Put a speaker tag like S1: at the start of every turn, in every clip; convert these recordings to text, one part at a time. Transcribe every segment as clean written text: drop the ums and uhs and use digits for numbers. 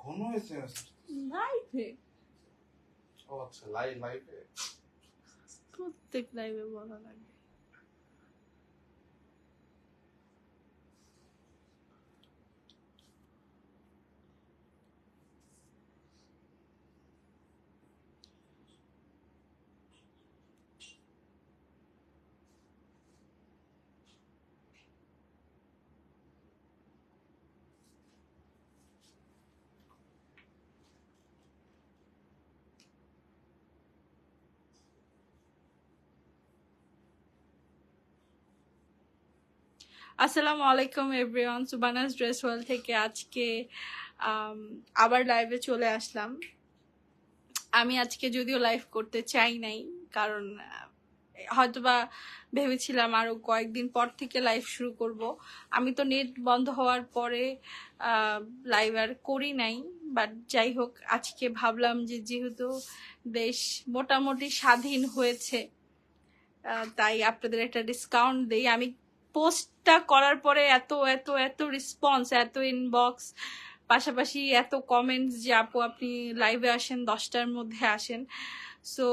S1: এখনো এসএমএস
S2: লাইভে
S1: ও আচ্ছা লাইভে
S2: প্রত্যেক লাইভে বলা লাগে। আসসালামু আলাইকুম এভরিওয়ান, সুবানাস ড্রেস ওয়ার্ল্ড থেকে আজকে আবার লাইভে চলে আসলাম। আমি আজকে যদিও লাইভ করতে চাই নাই, কারণ হয়তোবা ভেবেছিলাম আরো কয়েকদিন পর থেকে লাইভ শুরু করব। আমি তো নেট বন্ধ হওয়ার পরে লাইভ আর করি নাই, বাট যাই হোক আজকে ভাবলাম যে যেহেতু দেশ মোটামুটি স্বাধীন হয়েছে, তাই আপনাদের একটা ডিসকাউন্ট দেই। আমি পোস্টটা করার পরে এত এত এত রেসপন্স, এত ইনবক্স, পাশাপাশি এত কমেন্টস যে আপু আপনি লাইভে আসেন, 10টার মধ্যে আসেন। সো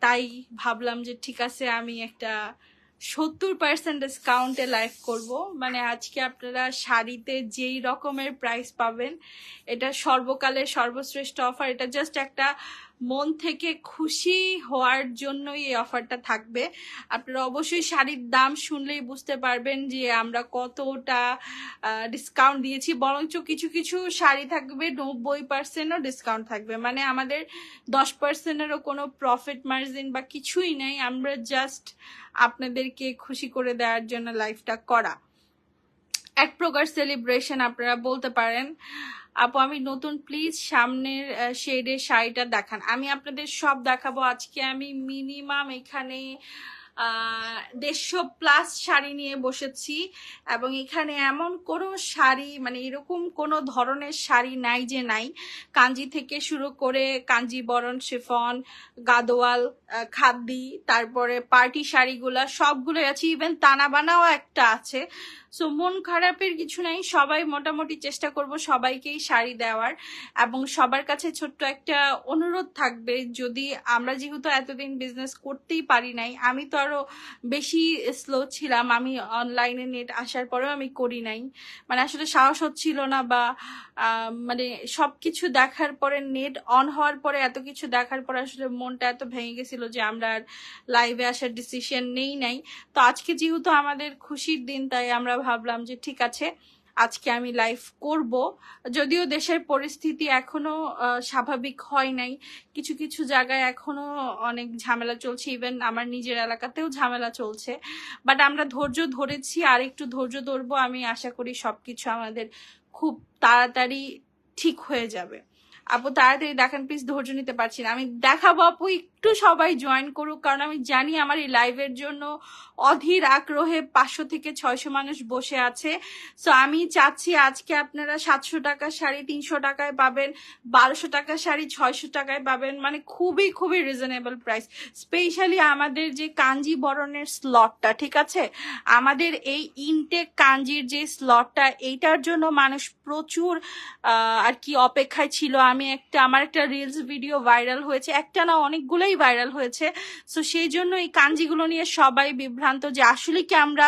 S2: তাই ভাবলাম যে ঠিক আছে আমি একটা 70% ডিসকাউন্টে লাইভ করব। মানে আজকে আপনারা শাড়িতে যেই রকমের প্রাইস পাবেন, এটা সর্বকালের সর্বশ্রেষ্ঠ অফার। এটা জাস্ট একটা মন থেকে খুশি হওয়ার জন্যই এই অফারটা থাকবে। আপনারা অবশ্যই শাড়ির দাম শুনলেই বুঝতে পারবেন যে আমরা কতটা ডিসকাউন্ট দিয়েছি। বরঞ্চ কিছু কিছু শাড়ি থাকবে 90%ও ডিসকাউন্ট থাকবে। মানে আমাদের 10%-এরও কোনো প্রফিট মার্জিন বা কিছুই নেই। আমরা জাস্ট আপনাদেরকে খুশি করে দেওয়ার জন্য লাইভটা করা, এক প্রকার সেলিব্রেশন আপনারা বলতে পারেন। আপু আমি নতুন, প্লিজ সামনের শেডের শাড়িটা দেখান। আমি আপনাদের সব দেখাবো। আজকে আমি মিনিমাম এখানে 150+ শাড়ি নিয়ে বসেছি, এবং এখানে এমন কোনো শাড়ি, মানে এরকম কোনো ধরনের শাড়ি নাই যে নাই। কাঞ্জি থেকে শুরু করে কাঞ্জিবরণ, শিফন, গাদোয়াল, খাদ্দি, তারপরে পার্টি শাড়িগুলা সবগুলোই আছে, ইভেন তানা বানাও একটা আছে। সো মন খারাপের কিছু নাই, সবাই মোটামুটি চেষ্টা করব সবাইকেই শাড়ি দেওয়ার। এবং সবার কাছে ছোট্ট একটা অনুরোধ থাকবে, যদি আমরা যেহেতু এতদিন বিজনেস করতেই পারি নাই, আমি তো আরো বেশি স্লো ছিলাম, আমি অনলাইনে নেট আসার পরেও আমি করি নাই, মানে আসলে সাহস হচ্ছিল না, বা মানে সবকিছু দেখার পরে, নেট অন হওয়ার পরে এত কিছু দেখার পরে আসলে মনটা এত ভেঙে গেছিল যে আমরা আর লাইভে আসার ডিসিশন নেই নাই। তো আজকে যেহেতু আমাদের খুশির দিন, তাই আমরা ভাবলাম যে ঠিক আছে আজকে আমি লাইভ করব। যদিও দেশের পরিস্থিতি এখনো স্বাভাবিক হয় নাই, কিছু কিছু জায়গায় এখনো অনেক ঝামেলা চলছে, ইভেন আমার নিজের এলাকাতেও ঝামেলা চলছে, বাট আমরা ধৈর্য ধরেছি, আর একটু ধৈর্য ধরবো। আমি আশা করি সবকিছু আমাদের খুব তাড়াতাড়ি ঠিক হয়ে যাবে। আপু তাড়াতাড়ি দেখান প্লিজ, ধৈর্য নিতে পারছি না। আমি দেখাবো আপু, একটু সবাই জয়েন করুক, কারণ আমি জানি আমার এই লাইভের জন্য অধীর আগ্রহে 500 থেকে 600 মানুষ বসে আছে। সো আমি চাচ্ছি আজকে আপনারা 700 টাকার শাড়ি 300 টাকায় পাবেন, 1200 টাকার শাড়ি 600 টাকায় পাবেন, মানে খুবই খুবই রিজনেবল প্রাইস। স্পেশালি আমাদের যে কাঞ্জিবরণের স্লটটা, ঠিক আছে, আমাদের এই ইনটেক কাঞ্জির যে স্লটটা, এইটার জন্য মানুষ প্রচুর আর কি অপেক্ষায় ছিল। আমার একটা রিলস ভিডিও ভাইরাল হয়েছে, একটা না অনেকগুলোই ভাইরাল হয়েছে। সো সেই জন্য এই কাঞ্জিগুলো নিয়ে সবাই বিভ্রান্ত যে আসলে কি আমরা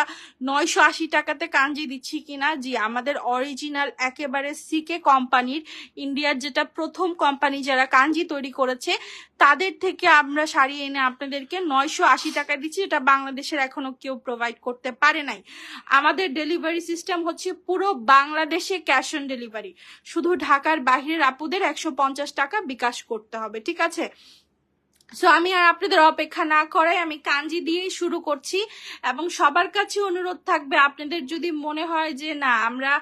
S2: 980 টাকাতে কাঞ্জি দিচ্ছি কিনা। জি, আমাদের অরিজিনাল একেবারে সিকে কোম্পানির, ইন্ডিয়ার যেটা প্রথম কোম্পানি যারা কাঞ্জি তৈরি করেছে, তাদের থেকে আমরা শাড়ি এনে আপনাদেরকে 980 টাকা দিচ্ছি, এটা বাংলাদেশের এখনো কেউ প্রোভাইড করতে পারে নাই। আমাদের ডেলিভারি সিস্টেম হচ্ছে পুরো বাংলাদেশে ক্যাশ অন ডেলিভারি, শুধু ঢাকার বাহিরের আপুদের 150 টাকা বিকাশ করতে হবে, ঠিক আছে। সো আমি আর আপনাদের অপেক্ষা না করে আমি কাঞ্জি দিয়েই শুরু করছি। এবং সবার কাছে অনুরোধ থাকবে, আপনাদের যদি মনে হয় যে না আমরা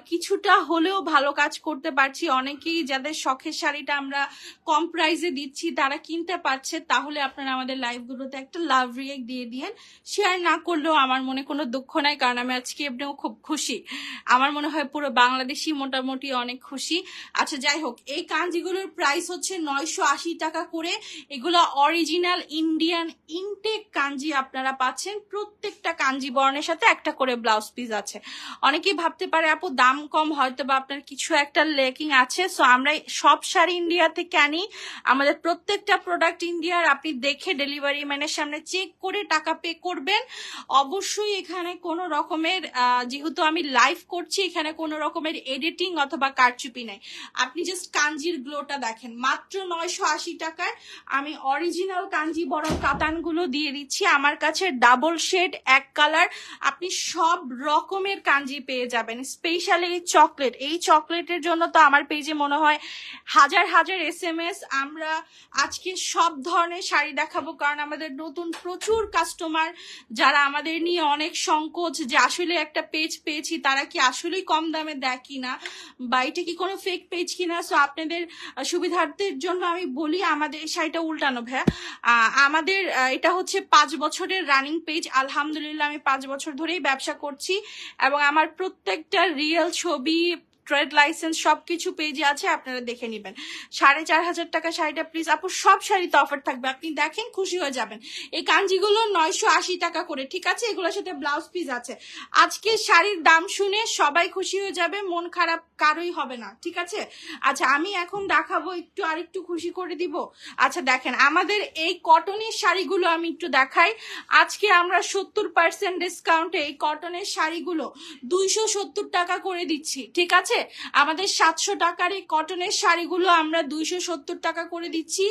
S2: কিছুটা হলেও ভালো কাজ করতে পারছি, অনেকেই যাদের শখের শাড়িটা আমরা কম প্রাইসে দিচ্ছি তারা কিনতে পারছে, তাহলে আপনারা আমাদের লাইভগুলোতে একটা লাভ রিয়েক্ট দিয়ে দিয়েন। শেয়ার না করলেও আমার মনে কোনো দুঃখ নাই, কারণ আমি আজকে এমনিও খুব খুশি। আমার মনে হয় পুরো বাংলাদেশি মোটামুটি অনেক খুশি। আচ্ছা যাই হোক, এই কাঞ্জিগুলোর প্রাইস হচ্ছে 980 টাকা করে। এগুলো অরিজিনাল ইন্ডিয়ান ইনটেক কাঞ্জি আপনারা পাচ্ছেন। প্রত্যেকটা কাঞ্জি বরণের সাথে একটা করে ব্লাউজ পিস আছে। অনেকেই ভাবতে পারে আপু দাম কম, হয়তো বা আপনার কিছু একটা লেকিং আছে। সো আমরা সব শাড়ি ইন্ডিয়া থেকে আনি, আমাদের প্রত্যেকটা প্রোডাক্ট ইন্ডিয়ার। আপনি দেখে ডেলিভারি ম্যানের সামনে চেক করে টাকা পে করবেন। অবশ্যই এখানে কোনো রকমের যেহেতু আমি লাইভ করছি, এখানে কোনো রকমের এডিটিং অথবা কারচুপি নাই। আপনি জাস্ট কাঞ্জির গ্লোটা দেখেন। মাত্র 980 টাকায় আমি অরিজিনাল কাঞ্জি বরণ কাতানগুলো দিয়ে দিচ্ছি। আমার কাছে ডাবল শেড, এক কালার, আপনি সব রকমের কাঞ্জি পেয়ে যাবেন। স্পেশালি এই চকলেটের জন্য তো আমার পেজে মনে হয় হাজার হাজার SMS। আমরা আজকে সব ধরনের শাড়ি দেখাবো, কারণ আমাদের নতুন প্রচুর কাস্টমার যারা আমাদের নিয়ে অনেক সংকোচ যে আসলে একটা পেজ পেয়েছি, তারা কি আসলেই কম দামে দেয় কিনা বা এটা কি কোনো ফেক পেজ কিনা। সো আপনাদের সুবিধার্থের জন্য আমি বলি, আমাদের এই শাড়িটা উল্টানো ভাইয়া। আমাদের এটা হচ্ছে 5 বছরের রানিং পেজ। আলহামদুলিল্লাহ আমি 5 বছর ধরেই ব্যবসা করছি এবং আমার প্রত্যেকটা রিয়েল ছবি, ট্রেড লাইসেন্স সবকিছু পেজে আছে, আপনারা দেখে নেবেন। 4500 টাকা শাড়িটা প্লিজ আপু, সব শাড়িতে অফার থাকবে, আপনি দেখেন খুশি হয়ে যাবেন। এই কাঞ্জিগুলো 980 টাকা করে, ঠিক আছে? এগুলোর সাথে ব্লাউজ পিস আছে। আজকে শাড়ির দাম শুনে সবাই খুশি হয়ে যাবে, মন খারাপ কারোই হবে না, ঠিক আছে? আচ্ছা আমি এখন দেখাবো, একটু আরেকটু খুশি করে দিব। আচ্ছা দেখেন আমাদের এই কটনের শাড়িগুলো আমি একটু দেখাই। আজকে আমরা 70% ডিসকাউন্টে এই কটনের শাড়িগুলো 270 টাকা করে দিচ্ছি, ঠিক আছে? আমাদের 700 টাকার এই কটনের শাড়িগুলো আমরা 270 টাকা করে দিচ্ছি।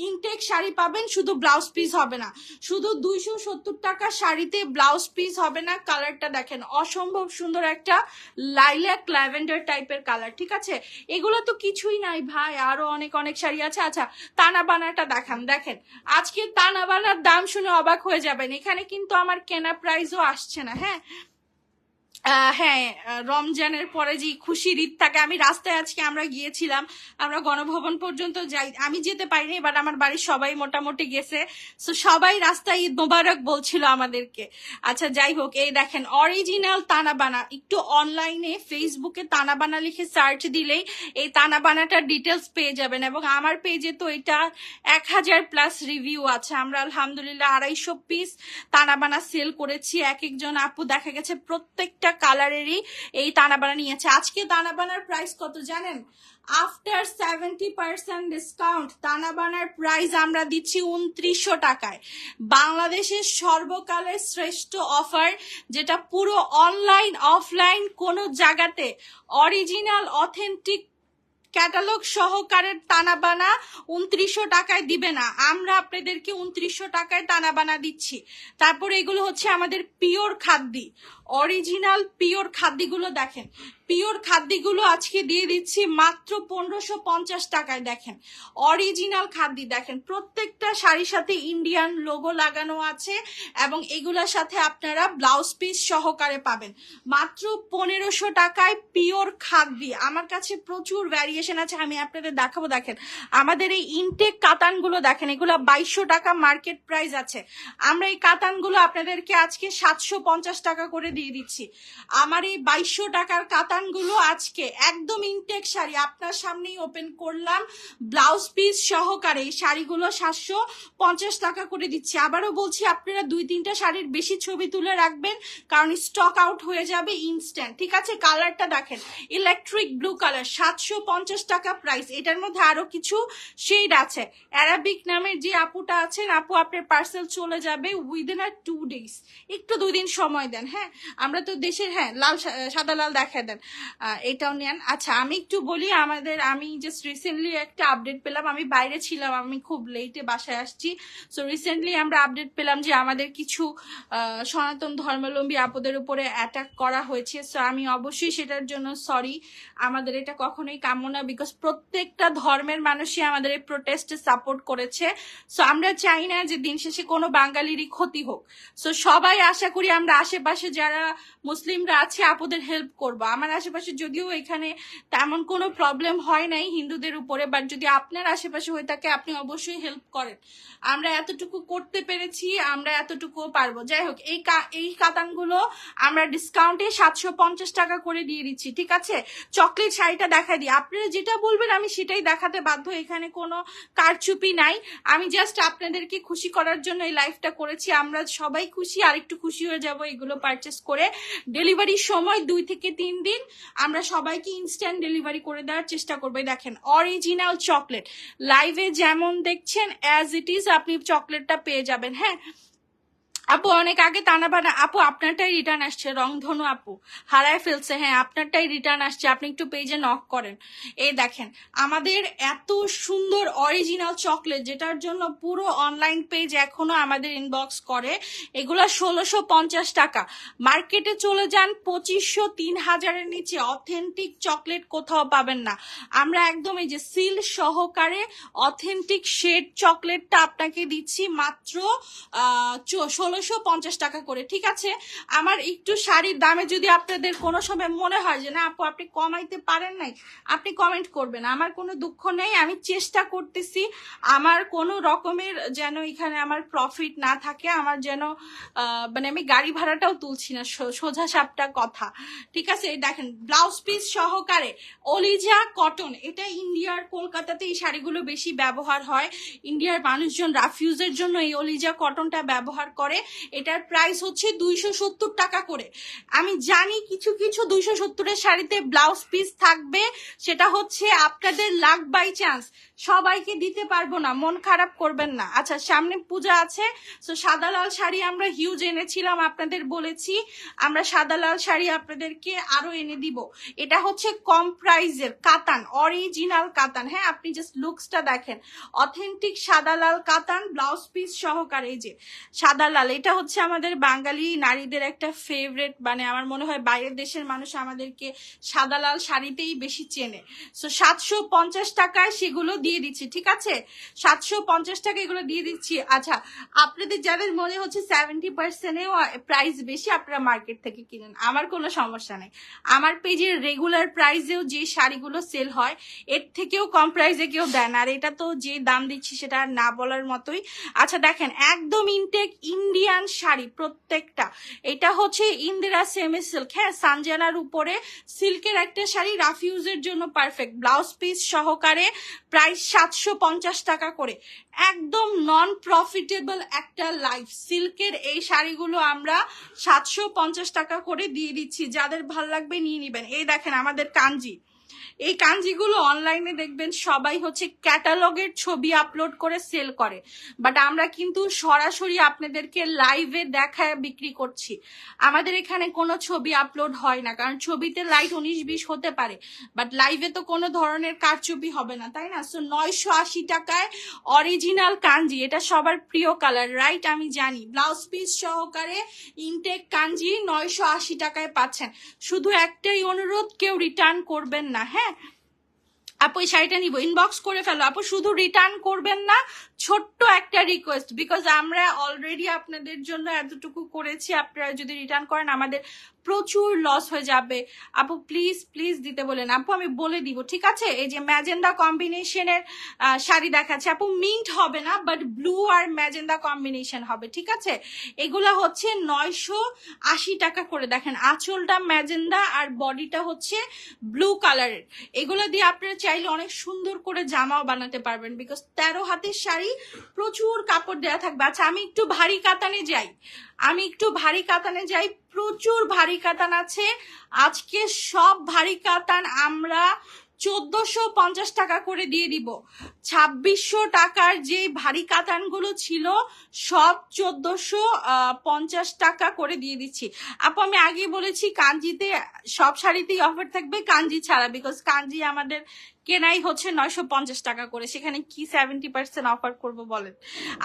S2: ইনটেক শাড়ি পাবেন, শুধু ব্লাউজ পিস হবে না। শুধু 270 টাকা শাড়িতে ব্লাউজ পিস হবে না। কালারটা দেখেন, অসম্ভব সুন্দর একটা লাইলাক ল্যাভেন্ডার টাইপের কালার, ঠিক আছে? এগুলো তো কিছুই নাই ভাই, আরো অনেক অনেক শাড়ি আছে। আচ্ছা তানা বানাটা দেখান, দেখেন আজকে তানা বানার দাম শুনে অবাক হয়ে যাবেন। এখানে কিন্তু আমার কেনা প্রাইসও আসছে না। হ্যাঁ হ্যাঁ, রমজানের পরে যে খুশির ঈদ থাকে, আমি রাস্তায় আজকে আমরা গিয়েছিলাম, আমরা গণভবন পর্যন্ত যাই, আমি যেতে পারিনি, বাট আমার বাড়ির সবাই মোটামুটি গেছে। সো সবাই রাস্তায় ঈদ মোবারক বলছিল আমাদেরকে। আচ্ছা যাই হোক, এই দেখেন অরিজিনাল তানাবানা। একটু অনলাইনে ফেসবুকে তানাবানা লিখে সার্চ দিলেই এই তানাবানাটার ডিটেলস পেয়ে যাবেন। এবং আমার পেজে তো এটা 1000+ রিভিউ আছে। আমরা আলহামদুলিল্লাহ 250 পিস তানাবানা সেল করেছি। এক একজন আপু দেখা গেছে প্রত্যেকটা কালারেরই এই তানাবানা নিয়েছে। আজকে তানাবানার প্রাইস কত জানেন? আফটার 70% ডিসকাউন্ট তানাবানার প্রাইস আমরা দিচ্ছি 2900 টাকায়। বাংলাদেশের সর্বকালের শ্রেষ্ঠ অফার, যেটা পুরো অনলাইন অফলাইন কোনো জায়গাতে অরিজিনাল অথেন্টিক ক্যাটালগ সহকারের তানাবানা 2900 টাকায় দিবে না। আমরা আপনাদেরকে 2900 টাকায় তানাবানা দিচ্ছি। তারপর এগুলো হচ্ছে আমাদের পিওর খাদ্যি, অরিজিনাল পিওর খাদ্যিগুলো দেখেন। পিওর খাদ্যিগুলো আজকে দিয়ে দিচ্ছি মাত্র 1550 টাকায়। দেখেন অরিজিনাল খাদ্যি, দেখেন প্রত্যেকটা শাড়ির সাথে ইন্ডিয়ান লোগো লাগানো আছে এবং এগুলোর সাথে আপনারা ব্লাউজ পিস সহকারে পাবেন মাত্র 1500 টাকায়। পিওর খাদ্যি, আমার কাছে প্রচুর ভ্যারিয়েশন আছে, আমি আপনাদের দেখাবো। দেখেন আমাদের এই ইনটেক কাতানগুলো দেখেন, এগুলো 2200 টাকা মার্কেট প্রাইস আছে। আমরা এই কাতানগুলো আপনাদেরকে আজকে 750 টাকা করে দিয়ে দিচ্ছি। আমার এই 2200 টাকার কাতানগুলো আজকে একদম ইনটেক শাড়ি আপনার সামনেই ওপেন করলাম, ব্লাউজ পিস সহকারে এই শাড়িগুলো 750 টাকা করে দিচ্ছি। আবারও বলছি, আপনারা 2-3টা শাড়ির বেশি ছবি তুলে রাখবেন, কারণ স্টক আউট হয়ে যাবে ইনস্ট্যান্ট, ঠিক আছে? কালারটা দেখেন, ইলেকট্রিক ব্লু কালার, 750 টাকা প্রাইস। এটার মধ্যে আরো কিছু শেড আছে। অ্যারাবিক নামের যে আপুটা আছেন, আপু আপনার পার্সেল চলে যাবে উইদিন 2 ডেজ, একটু 2 দিন সময় দেন। হ্যাঁ আমরা তো দেশের, হ্যাঁ লাল সাদা লাল দেখায় দেন, এটাও নেন। আচ্ছা আমি একটু বলি, আমি জাস্ট রিসেন্টলি একটা আপডেট পেলাম, আমি বাইরে ছিলাম, আমি খুব লেটে বাসায় আসছি। সো রিসেন্টলি আমরা আপডেট পেলাম যে আমাদের কিছু সনাতন ধর্মাবলম্বী আপুদের উপরে অ্যাটাক করা হয়েছে। সো আমি অবশ্যই সেটার জন্য সরি, আমাদের এটা কখনোই কাম্য না, বিকজ প্রত্যেকটা ধর্মের মানুষই আমাদের এই প্রোটেস্টে সাপোর্ট করেছে। সো আমরা চাই না যে দিন শেষে কোনো বাঙালিরই ক্ষতি হোক। সো সবাই আশা করি আমরা আশেপাশে যারা যারা মুসলিমরা আছে আপুদের হেল্প করব। আমার আশেপাশে যদিও এখানে তেমন কোনো প্রবলেম হয় নাই হিন্দুদের উপরে, বাট যদি আপনার আশেপাশে হয়ে থাকে আপনি অবশ্যই হেল্প করেন। আমরা এতটুকু করতে পেরেছি, আমরা এতটুকুও পারবো। যাই হোক, এই কাতানগুলো আমরা ডিসকাউন্টে 750 টাকা করে দিয়ে দিচ্ছি, ঠিক আছে? চকলেট শাড়িটা দেখা দিই, আপনারা যেটা বলবেন আমি সেটাই দেখাতে বাধ্য, এখানে কোনো কারচুপি নাই। আমি জাস্ট আপনাদেরকে খুশি করার জন্য এই লাইভটা করেছি। আমরা সবাই খুশি, আর একটু খুশি হয়ে যাব এগুলো পারচেস করে। ডেলিভারির সময় 2 থেকে 3 দিন আমরা সবাইকে ইনস্ট্যান্ট ডেলিভারি করে দেওয়ার চেষ্টা করবো। দেখেন অরিজিনাল চকলেট, লাইভে যেমন দেখছেন অ্যাজ ইট ইজ আপনি চকলেটটা পেয়ে যাবেন। হ্যাঁ আপু, অনেক আগে তানা বানা আপু আপনারটাই রিটার্ন আসছে, রংধনু আপু হারায় ফেলছে। হ্যাঁ আপনারটাই রিটার্ন আসছে, আপনি একটু পেজে নক করেন। এই দেখেন আমাদের এত সুন্দর অরিজিনাল চকলেট, যেটার জন্য পুরো অনলাইন পেজ এখনো আমাদের ইনবক্স করে। এগুলো 1650 টাকা। মার্কেটে চলে যান 2500 3000-এর নিচে অথেন্টিক চকলেট কোথাও পাবেন না। আমরা একদম এই যে সিল সহকারে অথেন্টিক শেড চকলেটটা আপনাকে দিচ্ছি মাত্র 1650 টাকা করে, ঠিক আছে? আমার একটু শাড়ির দামে যদি আপনাদের কোনো সময় মনে হয় যে না আপু আপনি কমাইতে পারেন নাই, আপনি কমেন্ট করবেন, আমার কোনো দুঃখ নেই। আমি চেষ্টা করতেছি আমার কোনো রকমের যেন এখানে আমার প্রফিট না থাকে, আমার যেন মানে আমি গাড়ি ভাড়াটাও তুলছি না, সোজা সাপটা কথা, ঠিক আছে? এই দেখেন ব্লাউজ পিস সহকারে অলিজা কটন, এটা ইন্ডিয়ার কলকাতাতে এই শাড়িগুলো বেশি ব্যবহার হয়। ইন্ডিয়ার মানুষজন রাফিউজের জন্য এই অলিজা কটনটা ব্যবহার করে। এটার প্রাইস হচ্ছে 270 টাকা করে। আমি জানি কিছু কিছু 270-এর শাড়িতে ব্লাউজ পিস থাকবে, সেটা হচ্ছে আপনাদের লাক বাই চান্স, সবাইকে দিতে পারবো না, মন খারাপ করবেন না। আচ্ছা সামনে পূজা আছে, তো সাদা লাল শাড়ি আমরা হিউজ এনেছিলাম, আপনাদের বলেছি আমরা সাদা লাল শাড়ি আপনাদেরকে আরো এনে দিব। এটা হচ্ছে কম প্রাইজের কাতান, অরিজিনাল কাতান। হ্যাঁ আপনি জাস্ট লুকসটা দেখেন, অথেন্টিক সাদা লাল কাতান ব্লাউজ পিস সহকারে। এই যে সাদা লাল, এটা হচ্ছে আমাদের বাঙালি নারীদের একটা ফেভারেট, মানে আমার মনে হয় বাইরের দেশের মানুষ আমাদেরকে সাদা লাল শাড়িতেই বেশি চেনে। সো 750 টাকায় সেগুলো দিয়ে দিচ্ছি, ঠিক আছে? 750 টাকা এগুলো দিয়ে দিচ্ছি। আচ্ছা আপনাদের যাদের মনে হচ্ছে 70%-এও প্রাইস বেশি, আপনারা মার্কেট থেকে কিনেন, আমার কোনো সমস্যা নেই। আমার পেজের রেগুলার প্রাইসেও যে শাড়িগুলো সেল হয় এর থেকেও কম প্রাইসে কেউ দেন, আর এটা তো যে দাম দিচ্ছি সেটা না বলার মতোই। আচ্ছা দেখেন একদম ইনটেক ইন্ডিয়ান শাড়ি প্রত্যেকটা, এটা হচ্ছে ইন্দিরা সেমি সিল্ক। হ্যাঁ সানজানার উপরে সিল্কের একটা শাড়ি, রাফিউজের জন্য পারফেক্ট, ব্লাউজ পিস সহকারে, প্রাইস 750 টাকা করে। একদম নন প্রফিটেবল একটা লাইফ, সিল্কের এই শাড়িগুলো আমরা 750 টাকা করে দিয়ে দিচ্ছি, যাদের ভাল লাগবে নিয়ে নিবেন। এই দেখেন আমাদের কাঞ্জি, এই কাঞ্জিগুলো অনলাইনে দেখবেন সবাই হচ্ছে ক্যাটালগের ছবি আপলোড করে সেল করে, বাট আমরা কিন্তু সরাসরি আপনাদেরকে লাইভে দেখায় বিক্রি করছি। আমাদের এখানে কোনো ছবি আপলোড হয় না, কারণ ছবিতে লাইট 19-20 হতে পারে, বাট লাইভে তো কোনো ধরনের কারচুপি হবে না, তাই না? সো 980 টাকায় অরিজিনাল কাঞ্জি, এটা সবার প্রিয় কালার, রাইট? আমি জানি। ব্লাউজ পিস সহকারে ইনটেক কাঞ্জি 980 টাকায় পাচ্ছেন। শুধু একটাই অনুরোধ, কেউ রিটার্ন করবেন না। হ্যাঁ আপু এই শাড়িটা নিবো, ইনবক্স করে ফেলো আপু, শুধু রিটার্ন করবেন না, ছোট্ট একটা রিকোয়েস্ট, বিকজ আমরা অলরেডি আপনাদের জন্য এতটুকু করেছি, আপনারা যদি রিটার্ন করেন আমাদের প্রচুর লস হয়ে যাবে। আপু প্লিজ প্লিজ দিতে বলেন, আপু আমি বলে দিব, ঠিক আছে? এই যে ম্যাজেন্ডা কম্বিনেশনের শাড়ি দেখাচ্ছে আপু, মিন্ট হবে না বাট ব্লু আর ম্যাজেন্ডা কম্বিনেশন হবে, ঠিক আছে? এগুলা হচ্ছে 980 টাকা করে। দেখেন আঁচলটা ম্যাজেন্ডা আর বডিটা হচ্ছে ব্লু কালারের। এগুলো দিয়ে আপনারা চাইলে অনেক সুন্দর করে জামাও বানাতে পারবেন, বিকজ 13 হাতের শাড়ি, প্রচুর কাপড় দেওয়া থাকবে। আচ্ছা আমি একটু ভারী কাতানে যাই, প্রচুর ভারী কাতান আছে আজকে। সব ভারী কাতান আমরা 1450 টাকা করে দিয়ে দিব। 2600 টাকার যে ভারী কাতানগুলো ছিল সব 1450 টাকা করে দিয়ে দিচ্ছি। আপু আমি আগে বলেছি কাঞ্জিতে সব শাড়িতেই অফার থাকবে, কাঞ্জি ছাড়া, বিকজ কাঞ্জি আমাদের কেনাই হচ্ছে 950 টাকা করে, সেখানে কি 70% অফার করব বলেন?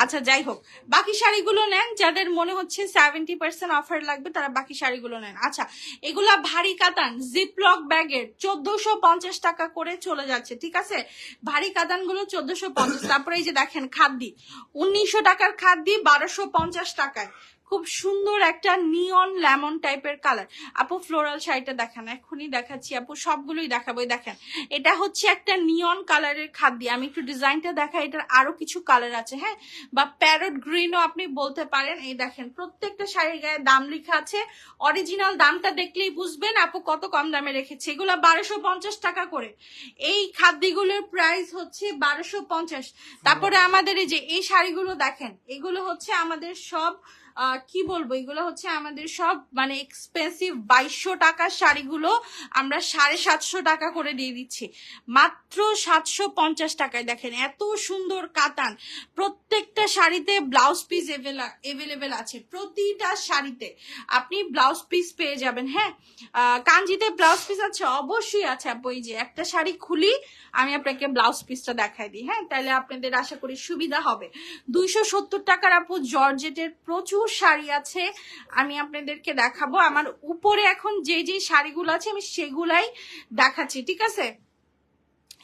S2: আচ্ছা যাই হোক, বাকি শাড়িগুলো নেন, যাদের মনে হচ্ছে 70% অফার লাগবে তারা বাকি শাড়িগুলো নেন। আচ্ছা এগুলা ভারী কাতান জিপলক ব্যাগের 1450 টাকা করে চলে যাচ্ছে, ঠিক আছে? ভারী কাতান গুলো 1450। তারপরে এই যে দেখেন খাদ্দি, 1900 টাকার খাদ্দি 1250 টাকায়, খুব সুন্দর একটা নিয়ন লেমন টাইপের কালার। আপু ফ্লোরাল শাড়িটা দেখান, এখনই দেখাচ্ছি আপু, সবগুলোই দেখাবো। দেখেন এটা হচ্ছে একটা নিয়ন কালারের খাদ্য। আমি একটু ডিজাইনটা দেখাই, এটার আরো কিছু কালার আছে, হ্যাঁ, বা প্যারট গ্রিনও আপনি বলতে পারেন। এই দেখেন প্রত্যেকটা শাড়ির গায়ে দাম লেখা আছে, অরিজিনাল দামটা দেখলেই বুঝবেন আপু কত কম দামে রেখেছে। এগুলো 1250 টাকা করে, এই খাদ্যগুলোর প্রাইস হচ্ছে 1250। তারপরে আমাদের এই যে এই শাড়িগুলো দেখেন, এগুলো হচ্ছে আমাদের সব কি বলবো, এগুলো হচ্ছে আমাদের সব মানে এক্সপেন্সিভ 2200 টাকার শাড়িগুলো আমরা 750 টাকা করে দিয়ে দিচ্ছি, মাত্র 750 টাকায়। দেখেন এত সুন্দর কাতান, প্রত্যেকটা শাড়িতে ব্লাউজ পিস এভেলেবেল আছে, প্রতিটা শাড়িতে আপনি ব্লাউজ পিস পেয়ে যাবেন। হ্যাঁ, কাঞ্জিতে ব্লাউজ পিস আছে, অবশ্যই আছে আপু। এই যে একটা শাড়ি খুলি, আমি আপনাকে ব্লাউজ পিসটা দেখাই দিই, হ্যাঁ, তাহলে আপনাদের আশা করি সুবিধা হবে। 270 টাকার আপু জর্জেটের প্রচুর শাড়ি আছে, আমি আপনাদেরকে দেখাবো। আমার উপরে এখন যে যে শাড়িগুলো আছে আমি সেগুলাই দেখাচ্ছি, ঠিক আছে।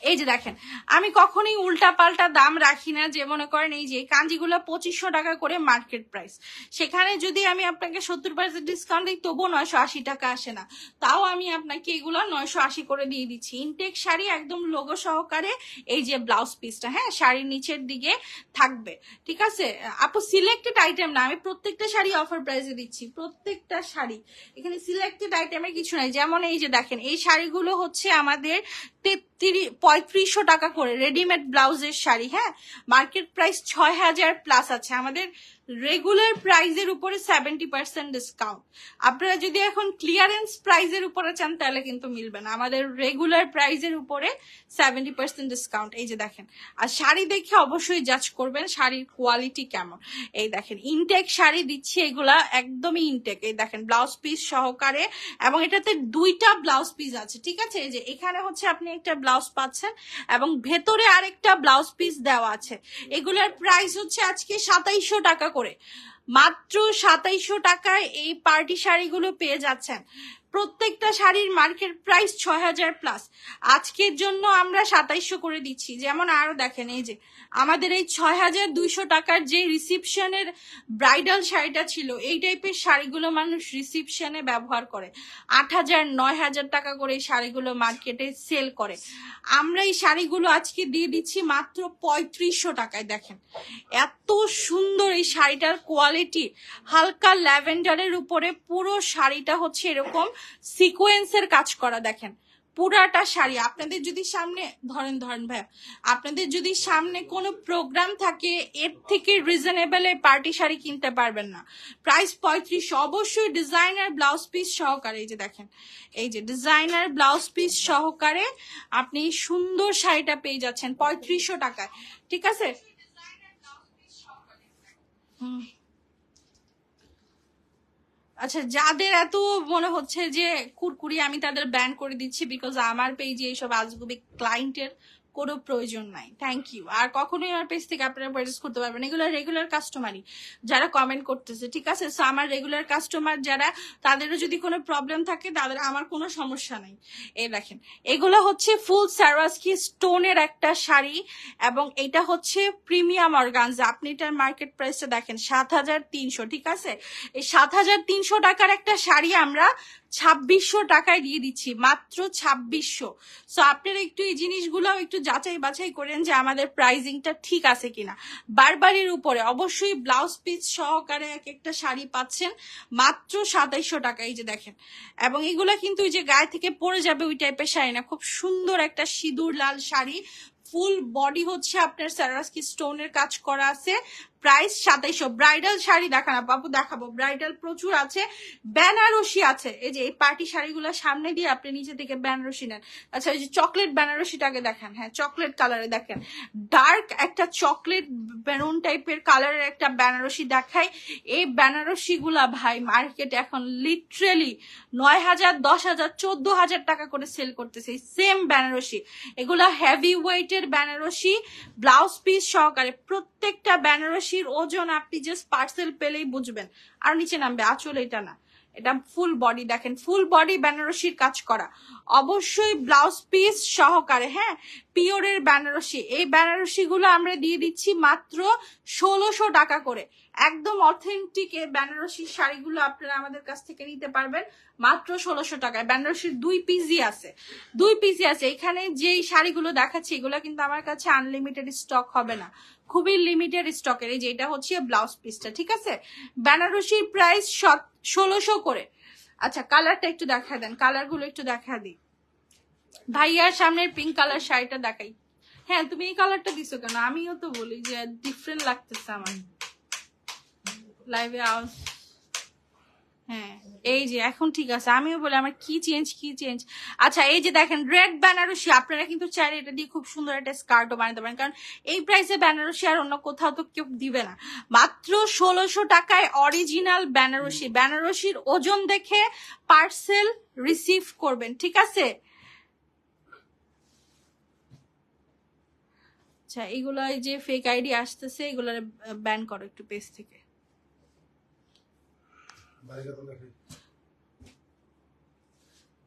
S2: এই যে দেখেন, আমি কখনোই উল্টা পাল্টা দাম রাখি না, যে মনে করেন এই যে কাঞ্জিগুলো 2500 টাকা করে মার্কেট প্রাইস, সেখানে যদি আমি আপনাকে 70% ডিসকাউন্ট দিই তবুও 980 টাকা আসে না, তাও আমি আপনাকে এগুলো 980 করে দিয়ে দিচ্ছি। ইনটেক শাড়ি একদম লোগো সহকারে, এই যে ব্লাউজ পিসটা, হ্যাঁ, শাড়ির নিচের দিকে থাকবে, ঠিক আছে আপু। সিলেক্টেড আইটেম না, আমি প্রত্যেকটা শাড়ি অফার প্রাইসে দিচ্ছি, প্রত্যেকটা শাড়ি, এখানে সিলেক্টেড আইটেমের কিছু নাই। যেমন এই যে দেখেন, এই শাড়িগুলো হচ্ছে আমাদের 3500 টাকা করে রেডিমেড ব্লাউজের শাড়ি, হ্যাঁ, মার্কেট প্রাইস 6000 প্লাস আছে। আমাদের রেগুলার প্রাইজের উপরে 70% ডিসকাউন্ট। আপনারা যদি এখন ক্লিয়ারেন্স প্রাইজের উপরে চান তাহলে কিন্তু মিলবে না, আমাদের রেগুলার প্রাইজের উপরে 70% ডিসকাউন্ট। এই যে দেখেন, আর শাড়ি দেখে অবশ্যই জাজ করবেন শাড়ির কোয়ালিটি কেমন। এই দেখেন ইনটেক শাড়ি দিচ্ছি, এগুলা একদমই ইনটেক। এই দেখেন ব্লাউজ পিস সহকারে, এবং এটাতে 2টা ব্লাউজ পিস আছে, ঠিক আছে। এই যে এখানে হচ্ছে আপনি একটা ব্লাউজ পাচ্ছেন এবং ভেতরে আরেকটা ব্লাউজ পিস দেওয়া আছে। এগুলার প্রাইস হচ্ছে আজকে 2700 টাকা করে, মাত্র 2700 টাকায় এই পার্টি শাড়িগুলো পেয়ে যাচ্ছেন। প্রত্যেকটা শাড়ির মার্কেট প্রাইস 6000 প্লাস, আজকের জন্য আমরা 2700 করে দিচ্ছি। যেমন আরো দেখেন, এই যে আমাদের এই 6200 টাকার যে রিসিপশনের ব্রাইডাল শাড়িটা ছিল, এই টাইপের শাড়িগুলো মানুষ রিসিপশনে ব্যবহার করে, 8000 9000 টাকা করে এই শাড়িগুলো মার্কেটে সেল করে। আমরা এই শাড়িগুলো আজকে দিয়ে দিচ্ছি মাত্র 3500 টাকায়। দেখেন এত সুন্দর এই শাড়িটার কোয়ালিটি, হালকা ল্যাভেন্ডারের উপরে পুরো শাড়িটা হচ্ছে এরকম সিকোয়েন্সের কাজ করা। দেখেন পুরাটা শাড়ি, আপনাদের যদি সামনে ধরেন ভাই, আপনাদের যদি সামনে কোনো প্রোগ্রাম থাকে, এর থেকে রিজনেবল এই পার্টি শাড়ি কিনতে পারবেন না। প্রাইস 3500, অবশ্যই ডিজাইনার ব্লাউজ পিস সহকারে। এই যে দেখেন, এই যে ডিজাইনার ব্লাউজ পিস সহকারে আপনি সুন্দর শাড়িটা পেয়ে যাচ্ছেন 3500 টাকায়, ঠিক আছে। আচ্ছা, যাদের এত মনে হচ্ছে যে কুরকুরি, আমি তাদের ব্যান করে দিচ্ছি, বিকজ আমার পেজে এইসব আজগুবি ক্লায়েন্টের কোনো প্রয়োজন নাই। Thank you. আর কখনোই আমার পেজ থেকে আপনারা পারচেস করতে পারবেন, এগুলো রেগুলার কাস্টমারই যারা কমেন্ট করতেছে, ঠিক আছে। সো আমার রেগুলার কাস্টমার যারা, তাদেরও যদি কোনো প্রবলেম থাকে তাদের আমার কোনো সমস্যা নাই। এই দেখেন, এগুলো হচ্ছে ফুল সারওয়াস্কি স্টোনের একটা শাড়ি, এবং এটা হচ্ছে প্রিমিয়াম অর্গানজা। আপনি এটার মার্কেট প্রাইসটা দেখেন 7300, ঠিক আছে। এই 7300 টাকার একটা শাড়ি আমরা 2600 টাকায় দিয়ে দিচ্ছি, মাত্র 2600। সো আপনারা একটু এই জিনিসগুলো একটু যাচাই বাছাই করেন যে আমাদের প্রাইজিংটা ঠিক আছে কিনা। বারবারের উপরে অবশ্যই ব্লাউজ পিস সহকারে এক একটা শাড়ি পাচ্ছেন মাত্র 2700 টাকা। এই যে দেখেন, এবং এগুলা কিন্তু ওই যে গায়ে থেকে পড়ে যাবে ওই টাইপের শাড়ি না, খুব সুন্দর একটা সিঁদুর লাল শাড়ি, ফুল বডি হচ্ছে আপনার সারওয়াস্কি স্টোনের কাজ করা আছে, প্রাইস 2700। ব্রাইডাল শাড়ি দেখানো বাবু, দেখাবো, ব্রাইডাল প্রচুর আছে, বেনারসি আছে। এই যে এই পার্টি শাড়িগুলো সামনে দিয়ে আপনি নিচে থেকে বেনারসি নেন। আচ্ছা, এই যে চকলেট বেনারসিটাকে দেখেন, হ্যাঁ চকলেট কালারে দেখেন, ডার্ক একটা চকলেট বেরুন টাইপের কালারের একটা বেনারসি দেখাই। এই বেনারসি গুলা ভাই মার্কেটে এখন লিটারেলি 9000 10000 14000 টাকা করে সেল করতেছে, সেম বেনারসি। এগুলা হেভি ওয়েটের বেনারসি, ব্লাউজ পিস সহকারে। প্রত্যেকটা বেনারসির ওজন আপনি জাস্ট পার্সেল পেলেই বুঝবেন। আর নিচে নামবে আঁচল, এটা না, এটা ফুল বডি। দেখেন ফুল বডি বেনারসির কাজ করা, অবশ্যই ব্লাউজ পিস সহকারে, হ্যাঁ পিওরের বেনারসি। এই বেনারসি গুলো আমরা দিয়ে দিচ্ছি মাত্র 1600 টাকা করে। একদম অথেন্টিক এই বেনারসির শাড়িগুলো আপনারা আমাদের কাছ থেকে নিতে পারবেন মাত্র 1600 টাকায়। বেনারসির 2 পিসই আছে, 2 পিসই আছে। এখানে যেই শাড়িগুলো দেখাচ্ছি এগুলো কিন্তু আমার কাছে আনলিমিটেড স্টক হবে না, খুবই লিমিটেড স্টকের। এই যে এটা হচ্ছে ব্লাউজ পিসটা, ঠিক আছে? বেনারসির প্রাইস 1600 করে। আচ্ছা কালারটা একটু দেখা দেন, কালার গুলো একটু দেখা দিই। ভাইয়ার সামনের পিঙ্ক কালার শাড়িটা দেখাই। হ্যাঁ তুমি এই কালারটা দিছো কেন? আমিও তো বলি যে ডিফারেন্ট লাগতেছে আমার লাইভে আওয়াজ। হ্যাঁ এই যে এখন ঠিক আছে, আমিও বলি আমার কি চেঞ্জ। আচ্ছা এই যে দেখেন রেড বেনারসি, আপনারা কিন্তু চাইলে এটা দিয়ে খুব সুন্দর একটা স্কার্টও বানাতে পারেন, কারণ এই প্রাইসে বেনারসি আর অন্য কোথাও তো কেউ দিবে না। মাত্র 1600 টাকায় অরিজিনাল বেনারসি। বেনারসির ওজন দেখে পার্সেল রিসিভ করবেন, ঠিক আছে? আচ্ছা এগুলো এই যে ফেক আইডি আসতেছে, এগুলো ব্যান করো একটু পেজ থেকে।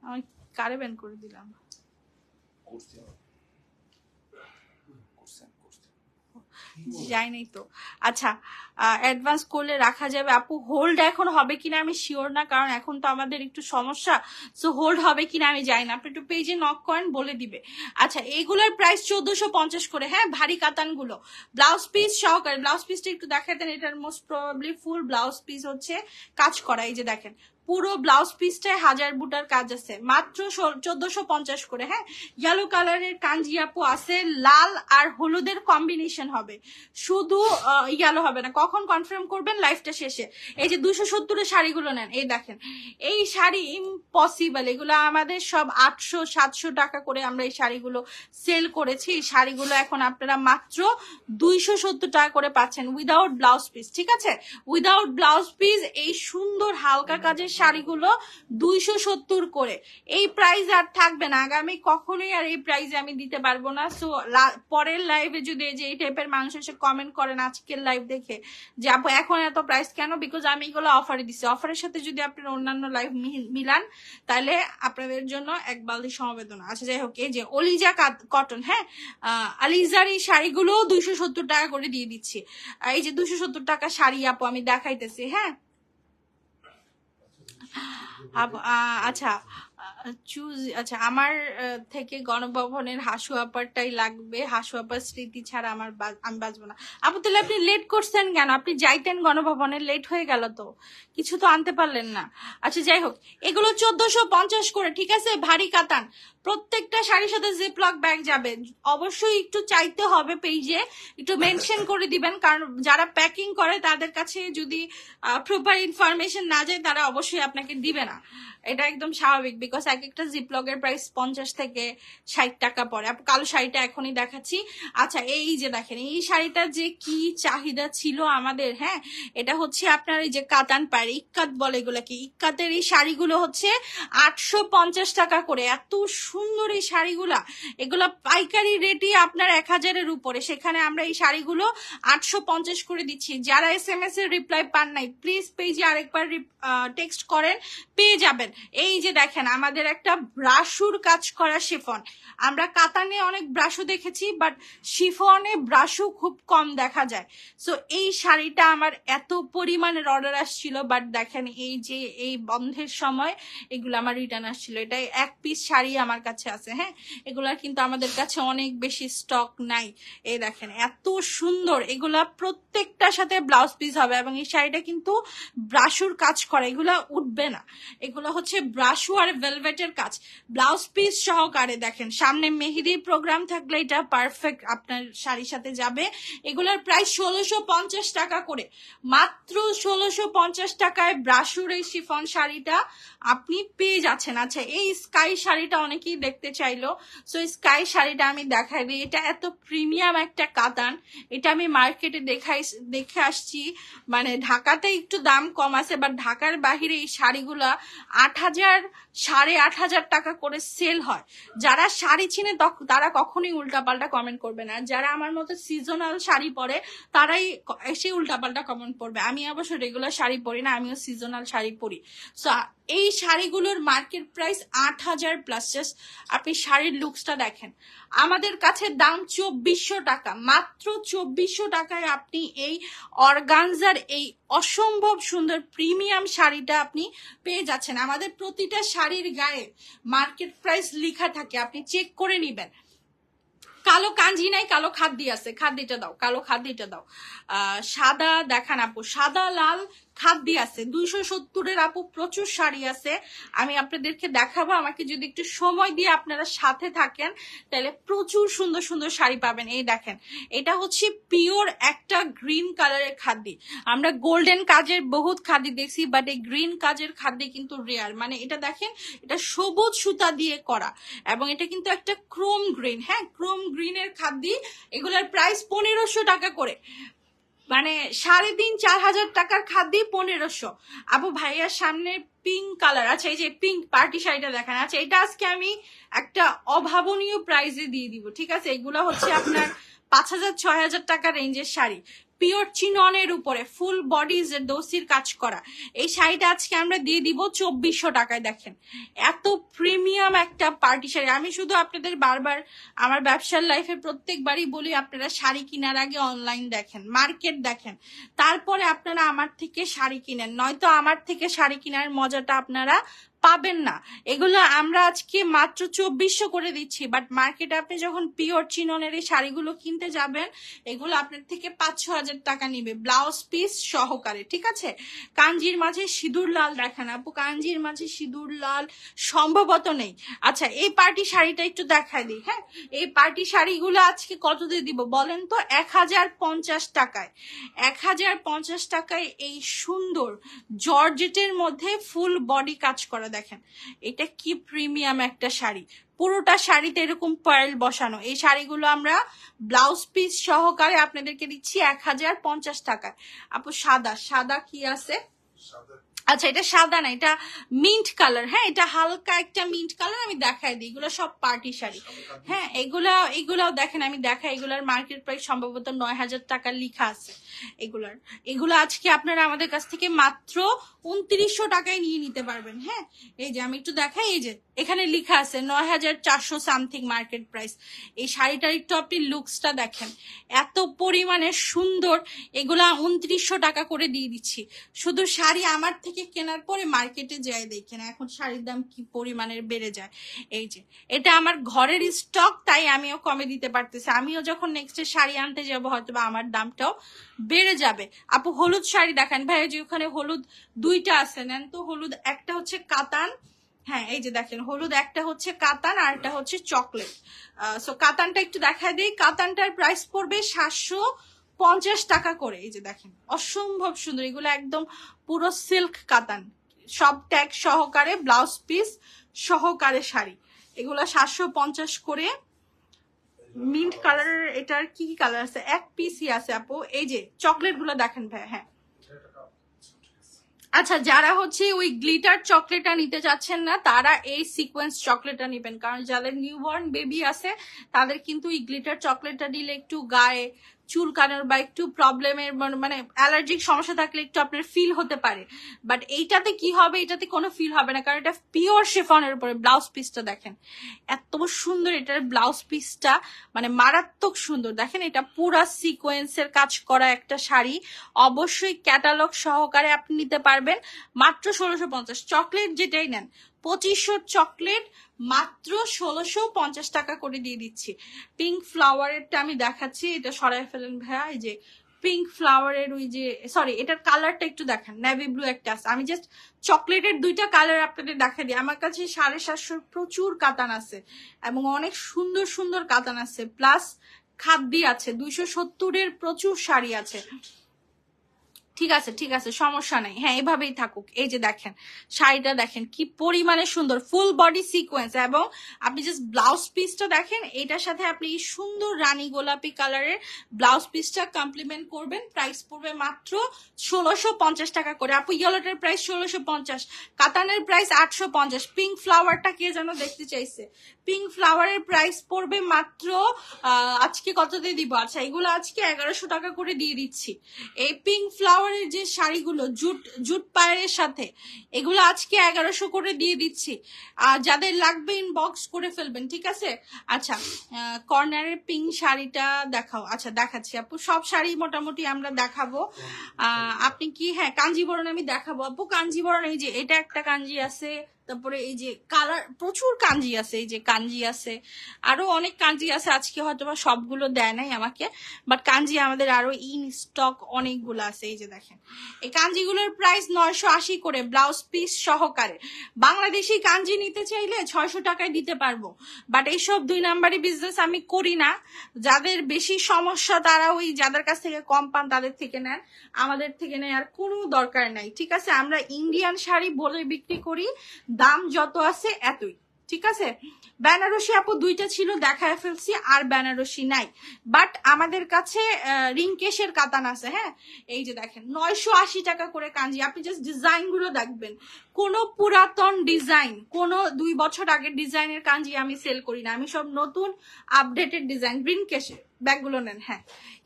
S2: আমি কারে ব্যান করে দিলাম? যাই নাই তো। আচ্ছা অ্যাডভান্স করলে রাখা যাবে আপু? হোল্ড এখন হবে কিনা আমি শিওর না, কারণ এখন তো আমাদের একটু সমস্যা, সো হোল্ড হবে কিনা আমি জানি না। আপনি একটু পেজে নক করেন, বলে দিবে। আচ্ছা এগুলোর প্রাইস 1450 করে। হ্যাঁ ভারী কাতান গুলো ব্লাউজ পিস সহকারে। ব্লাউজ পিসটা একটু দেখাতেন, এটার মোস্ট প্রবাবলি ফুল ব্লাউজ পিস হচ্ছে কাজ করা। এই যে দেখেন পুরো ব্লাউজ পিসটায় 1000 বুটার কাজ আছে, মাত্র 1450 করে। হ্যাঁ ইয়েলো কালারের কাঞ্জি আপু আছে, লাল আর হলুদের কম্বিনেশন হবে, শুধু ইয়েলো হবে না। কখন কনফার্ম করবেন? লাইফটা শেষে। এই যে 270 এর শাড়িগুলো নেন, এই দেখেন এই শাড়ি ইম্পসিবল, এগুলো আমাদের সব 800-700 টাকা করে আমরা এই শাড়িগুলো সেল করেছি। এই শাড়িগুলো এখন আপনারা মাত্র 270 টাকা করে পাচ্ছেন উইদাউট ব্লাউজ পিস, ঠিক আছে? উইদাউট ব্লাউজ পিস এই সুন্দর হালকা কাজের শাড়িগুলো 270 করে। এই প্রাইস আর থাকবে না, আগামী কখনোই আর এই প্রাইসে আমি দিতে পারবো না। সো পরের লাইভে যদি এই টাইপের মানুষ এসে কমেন্ট করেন আজকের লাইভ দেখে যে আপু এখন এত প্রাইস কেন, বিকজ আমি এগুলো অফারে দিচ্ছি। অফারের সাথে যদি আপনারা অন্যান্য লাইভ মিলান তাহলে আপনাদের জন্য এক বালতি সমবেদনা। আচ্ছা যাই হোক, এই যে অলিজা কটন, হ্যাঁ আলিজার এই শাড়িগুলো 270 টাকা করে দিয়ে দিচ্ছি। এই যে 270 টাকা শাড়ি আপু আমি দেখাইতেছি। হ্যাঁ আচ্ছা আচ্ছা আমার থেকে গণভবনের হাসু আপারটাই লাগবে, হাসু আপার স্মৃতি ছাড়া আমি বাঁচবো না। আপু তাহলে আপনি লেট করছেন কেন? আপনি যাইতেন গণভবনে, লেট হয়ে গেল তো, কিছু তো আনতে পারলেন না। আচ্ছা যাই হোক, এগুলো 1450 করে, ঠিক আছে? ভারী কাতান, প্রত্যেকটা শাড়ির সাথে জিপলক ব্যাগ যাবে। অবশ্যই একটু চাইতে হবে, পেজে একটু মেনশন করে দিবেন, কারণ যারা প্যাকিং করে তাদের কাছে যদি প্রপার ইনফরমেশন না যায় তারা অবশ্যই আপনাকে দিবে না। এটা একদম স্বাভাবিক, বিকজ এক একটা জিপলকের প্রাইস 50 থেকে 60 টাকা পড়ে। কালো শাড়িটা এখনই দেখাচ্ছি। আচ্ছা এই যে দেখেন এই শাড়িটা যে কি চাহিদা ছিল আমাদের। হ্যাঁ এটা হচ্ছে আপনার এই যে কাতান পাড়, ইক্কাত বলে এগুলাকে, ইক্কাতের এই শাড়িগুলো হচ্ছে 850 টাকা করে। এত সুন্দর এই শাড়িগুলা, এগুলা পাইকারি রেটে আপনার 1000-এর উপরে, সেখানে আমরা এই শাড়িগুলো 850 করে দিচ্ছি। যারা SMS এর রিপ্লাই পান নাই প্লিজ পেজে আরেকবার টেক্সট করেন, পেয়ে যাবেন। এই যে দেখেন আমাদের একটা ব্রাশুর কাজ করা শিফন। আমরা কাতানে অনেক ব্রাশু দেখেছি, বাট শিফনে ব্রাশু খুব কম দেখা যায়। সো এই শাড়িটা আমার এত পরিমাণের অর্ডার আসছিল, বাট দেখেন এই যে এই বন্ধের সময় এগুলো আমার রিটার্ন আসছিল। এটাই এক পিস শাড়ি আমার কাছে আছে। হ্যাঁ এগুলার কিন্তু আমাদের কাছে অনেক বেশি স্টক নাই। এই দেখেন এত সুন্দর, এগুলা প্রত্যেকটার সাথে ব্লাউজ পিস হবে, এবং এই শাড়িটা কিন্তু ব্রাশুর কাজ করা, এগুলা উঠবে না। এগুলো হচ্ছে ব্রাশু আর ভেলভেটের কাজ, ব্লাউজ পিস সহকারে। দেখেন সামনে মেহেদির প্রোগ্রাম থাকলে এটা পারফেক্ট আপনার শাড়ির সাথে যাবে। এগুলোর প্রাইস 1650 টাকা করে, মাত্র 1650 টাকায় ব্রাশুর এই শিফন শাড়িটা আপনি পেয়ে যাচ্ছেন। আচ্ছা এই স্কাই শাড়িটা অনেকেই দেখতে চাইলো, সো স্কাই শাড়িটা আমি দেখাই দিই। এটা এত প্রিমিয়াম একটা কাতান, এটা আমি মার্কেটে দেখে আসছি, মানে ঢাকাতে একটু দাম কম আছে, বাট ঢাকার বাহিরে এই শাড়িগুলা 8000 8500 টাকা করে সেল হয়। যারা শাড়ি চিনে তারা কখনোই উল্টাপাল্টা কমেন্ট করবে না, যারা আমার মতো সিজনাল শাড়ি পরে তারাই এসে উল্টাপাল্টা কমেন্ট করবে। আমি অবশ্য রেগুলার শাড়ি পরি না, আমিও সিজনাল শাড়ি পরি। সো এই শাড়িগুলোর মার্কেট প্রাইস 8,000 প্লাস। জাস্ট আপনি শাড়ির লুকসটা দেখেন, আমাদের কাছে দাম 2400 টাকা, মাত্র 2400 টাকায় আপনি এই অর্গানজার এই অসম্ভব সুন্দর প্রিমিয়াম শাড়িটা আপনি পেয়ে যাচ্ছেন। আমাদের প্রতিটা শাড়ির গায়ে মার্কেট প্রাইস লেখা থাকে, আপনি চেক করে নিবেন। কালো কাঞ্জি নাই, কালো খাদ্যি আছে, খাদ্যিটা দাও, কালো খাদ্যিটা দাও। সাদা দেখান আপু, সাদা লাল খাদ্যি আছে। 270-এর আপু প্রচুর শাড়ি আছে, আমি আপনাদেরকে দেখাবো। আমাকে যদি একটু সময় দিয়ে আপনারা সাথে থাকেন তাহলে প্রচুর সুন্দর সুন্দর শাড়ি পাবেন। এই দেখেন, এটা হচ্ছে পিওর একটা গ্রিন কালারের খাদ্যি। আমরা গোল্ডেন কাজের বহুত খাদ্যি দেখছি, বাট এই গ্রিন কাজের খাদ্যি কিন্তু রেয়ার। মানে এটা দেখেন, এটা সবুজ সুতা দিয়ে করা এবং এটা কিন্তু একটা ক্রোম গ্রিন, হ্যাঁ ক্রোম গ্রিনের খাদ্যি। এগুলোর প্রাইস 1500 টাকা করে, মানে 3,500-4,000 টাকার খাদ্য 1500। আপু ভাইয়ার সামনে পিঙ্ক কালার, আচ্ছা এই যে পিঙ্ক পার্টি শাড়িটা দেখেন। আচ্ছা এটা আজকে আমি একটা অভাবনীয় প্রাইসে দিয়ে দিব, ঠিক আছে? এগুলো হচ্ছে আপনার 5,000-6,000 টাকা রেঞ্জের শাড়ি, পিওর চিননের উপরে ফুল বডি দোসির কাজ করা। এই শাড়িটা আজকে আমরা দিয়ে দিব 2400 টাকায়। দেখেন এত প্রিমিয়াম একটা পার্টি শাড়ি। আমি শুধু আপনাদের বারবার আমার ব্যবসার লাইফে প্রত্যেকবারই বলি, আপনারা শাড়ি কেনার আগে অনলাইন দেখেন, মার্কেট দেখেন, তারপরে আপনারা আমার থেকে শাড়ি কিনেন, নয়তো আমার থেকে শাড়ি কেনার মজাটা আপনারা পাবেন না। এগুলো আমরা আজকে মাত্র 2400 করে দিচ্ছি, বাট মার্কেটে আপনি যখন পিওর চিননের এই শাড়িগুলো কিনতে যাবেন, এগুলো আপনার থেকে 5-6,000 টাকা নিবে ব্লাউজ পিস সহকারে, ঠিক আছে? কাঞ্জির মাঝে সিঁদুর লাল দেখেন আপু, কাঞ্জির মাঝে সিঁদুর লাল সম্ভবত নেই। আচ্ছা এই পার্টি শাড়িটা একটু দেখাই দিই। হ্যাঁ, এই পার্টি শাড়িগুলো আজকে কত দিয়ে দিব বলেন তো? 1050 টাকায়। 1050 টাকায় এই সুন্দর জর্জেটের মধ্যে ফুল বডি কাজ করা। দেখেন এটা কি প্রিমিয়াম একটা শাড়ি, পুরোটা শাড়িতে এরকম পার্ল বসানো। এই শাড়িগুলো আমরা ব্লাউজ পিস সহকারে আপনাদেরকে দিচ্ছি 1050 টাকায়। আপু সাদা, সাদা কি আছে? আচ্ছা এটা সাদা না, এটা মিন্ট কালার। হ্যাঁ এটা হালকা একটা মিন্ট কালার। আমি দেখাই দিই, এগুলো সব পার্টি শাড়ি। হ্যাঁ এগুলাও দেখেন, আমি দেখাই। এগুলার মার্কেট প্রাইস সম্ভবত 9,000 টাকা লেখা আছে। এগুলো আজকে আপনারা আমাদের কাছ থেকে মাত্র 2900 টাকায় নিয়ে নিতে পারবেন। হ্যাঁ এই যে আমি একটু দেখাই, এই যে এখানে লেখা আছে 9,400 সামথিং মার্কেট প্রাইস। এই শাড়িটার একটু আপনি লুকসটা দেখেন, এত পরিমাণে সুন্দর। এগুলা 2900 টাকা করে দিয়ে দিচ্ছি। শুধু শাড়ি আমার থেকে কেনার পরে মার্কেটে যাই দেখেন এখন শাড়ির দাম কি পরিমাণের বেড়ে যায়। এই যে এটা আমার ঘরের স্টক, তাই আমিও কমে দিতে পারতেছি। আমিও যখন নেক্সট শাড়ি আনতে যাব হয়তো বা আমার দামটাও বেড়ে যাবে। আপু হলুদ শাড়ি দেখেন ভাই, যে ওখানে হলুদ দুইটা আছে, নেন তো হলুদ। একটা হচ্ছে কাতান, হ্যাঁ এই যে দেখেন হলুদ একটা হচ্ছে কাতান আর একটা হচ্ছে চকলেট। সো কাতানটা একটু দেখাই দিই। কাতানটার প্রাইস পড়বে 750 টাকা করে। এই যে দেখেন অসম্ভব সুন্দর, এগুলো একদম পুরো সিল্ক কাতান, সব ট্যাগ সহকারে ব্লাউজ পিস সহকারে শাড়ি। এগুলো 750 করে। মিন্ট কালারের এটার কি কি কালার আছে? এক পিসই আছে আপু। এই যে চকলেট গুলো দেখেন ভাই। হ্যাঁ আচ্ছা যারা হচ্ছে ওই গ্লিটার চকলেটটা নিতে চাচ্ছেন না, তারা এই সিকোয়েন্স চকলেটটা নেবেন, কারণ যাদের নিউবর্ন বেবি আছে তাদের কিন্তু এই গ্লিটার চকলেটটা দিলে একটু গায়ে চুলকানোর বা একটু প্রবলেমের মানে অ্যালার্জিক সমস্যা থাকলে একটু আপনার ফিল হতে পারে। বাট এইটাতে কি হবে, এটাতে কোনো ফিল হবে না, কারণ এটা পিওর শিফনের উপরে। ব্লাউজ পিসটা দেখেন এত সুন্দর, এটার ব্লাউজ পিসটা মানে মারাত্মক সুন্দর। দেখেন এটা পুরা সিকোয়েন্সের কাজ করা একটা শাড়ি, অবশ্যই ক্যাটালগ সহকারে আপনি নিতে পারবেন মাত্র 1650। চকলেট যেটাই নেন 2500 চকলেট মাত্র 1650 টাকা করে দিয়ে দিচ্ছি। পিঙ্ক ফ্লাওয়ারেরটা আমি দেখাচ্ছি, এটা সরাই ফেলেন ভাইয়া। এই যে পিঙ্ক ফ্লাওয়ারের ওই যে, সরি এটার কালারটা একটু দেখেন, নেভি ব্লু একটা আছে। আমি জাস্ট চকলেটের দুইটা কালার আপনাদের দেখা দিই। আমার কাছে 750 প্রচুর কাতান আছে এবং অনেক সুন্দর সুন্দর কাতান আছে, প্লাস খাদ্যি আছে। 270-এর প্রচুর শাড়ি আছে। ঠিক আছে ঠিক আছে, সমস্যা নেই। হ্যাঁ এভাবেই থাকুক। এই যে দেখেন শাড়িটা দেখেন কি পরিমাণে সুন্দর, ফুল বডি সিকোয়েন্স। এবং আপনি জাস্ট ব্লাউজ পিসটা দেখেন, এটার সাথে আপনি এই সুন্দর রানী গোলাপি কালারের ব্লাউজ পিসটা কমপ্লিমেন্ট করবেন। প্রাইস পড়বে মাত্র 1650 টাকা করে। আপু ইয়েলোটার প্রাইস 1650, কাতানের প্রাইস 850। পিঙ্ক ফ্লাওয়ারটা কে যেন দেখতে চাইছে, পিঙ্ক ফ্লাওয়ারের প্রাইস পড়বে মাত্র আজকে কত দিয়ে দিব? আচ্ছা এগুলো আজকে 1100 টাকা করে দিয়ে দিচ্ছি। এই পিঙ্ক ফ্লাওয়ার শহরের যে শাড়িগুলো জুট জুট পায়ের সাথে, এগুলো আজকে 1100 করে দিয়ে দিচ্ছি। আর যাদের লাগবে ইনবক্স করে ফেলবেন, ঠিক আছে? আচ্ছা, কর্নারের পিঙ্ক শাড়িটা দেখাও। আচ্ছা দেখাচ্ছি আপু, সব শাড়ি মোটামুটি আমরা দেখাবো। আপনি কি, হ্যাঁ কাঞ্জিবরণ আমি দেখাবো আপু। কাঞ্জিবরণ এই যে এটা একটা কাঞ্জি আছে, তারপরে এই যে কালার প্রচুর কাঞ্জি আছে, এই যে কাঞ্জি আছে, আরো অনেক কাঞ্জি আছে। আজকে হয়তো বা সবগুলো দেয় নাই আমাকে, বাট কাঞ্জি আমাদের আরো ইন স্টক অনেকগুলো আছে। এই যে দেখেন, এই কাঞ্জিগুলোর প্রাইস 980 করে, ব্লাউজ পিস সহকারে। বাংলাদেশি কাঞ্জি নিতে চাইলে 600 টাকায় দিতে পারবো, বাট এইসব 2 নাম্বারই বিজনেস আমি করি না। যাদের বেশি সমস্যা তারা ওই যাদের কাছ থেকে কম পান তাদের থেকে নেন, আমাদের থেকে নেওয়ার কোনো দরকার নাই, ঠিক আছে? আমরা ইন্ডিয়ান শাড়ি বলে বিক্রি করি, দাম যত আছে এতই, ঠিক আছে? বেনারসি আপু 2টা ছিল, দেখায় ফেলছি, আর বেনারসি নাই। বাট আমাদের কাছে রিংকেশের কাতান আছে। হ্যাঁ, এই যে দেখেন 980 টাকা করে কাঞ্জি। আপনি জাস্ট ডিজাইন গুলো দেখবেন, কোনো পুরাতন ডিজাইন, কোনো 2 বছর আগের ডিজাইনের কাঞ্জি আমি সেল করি না, আমি সব নতুন আপডেটেড ডিজাইন রিংকেশের ব্যাগগুলো নেন। হ্যাঁ,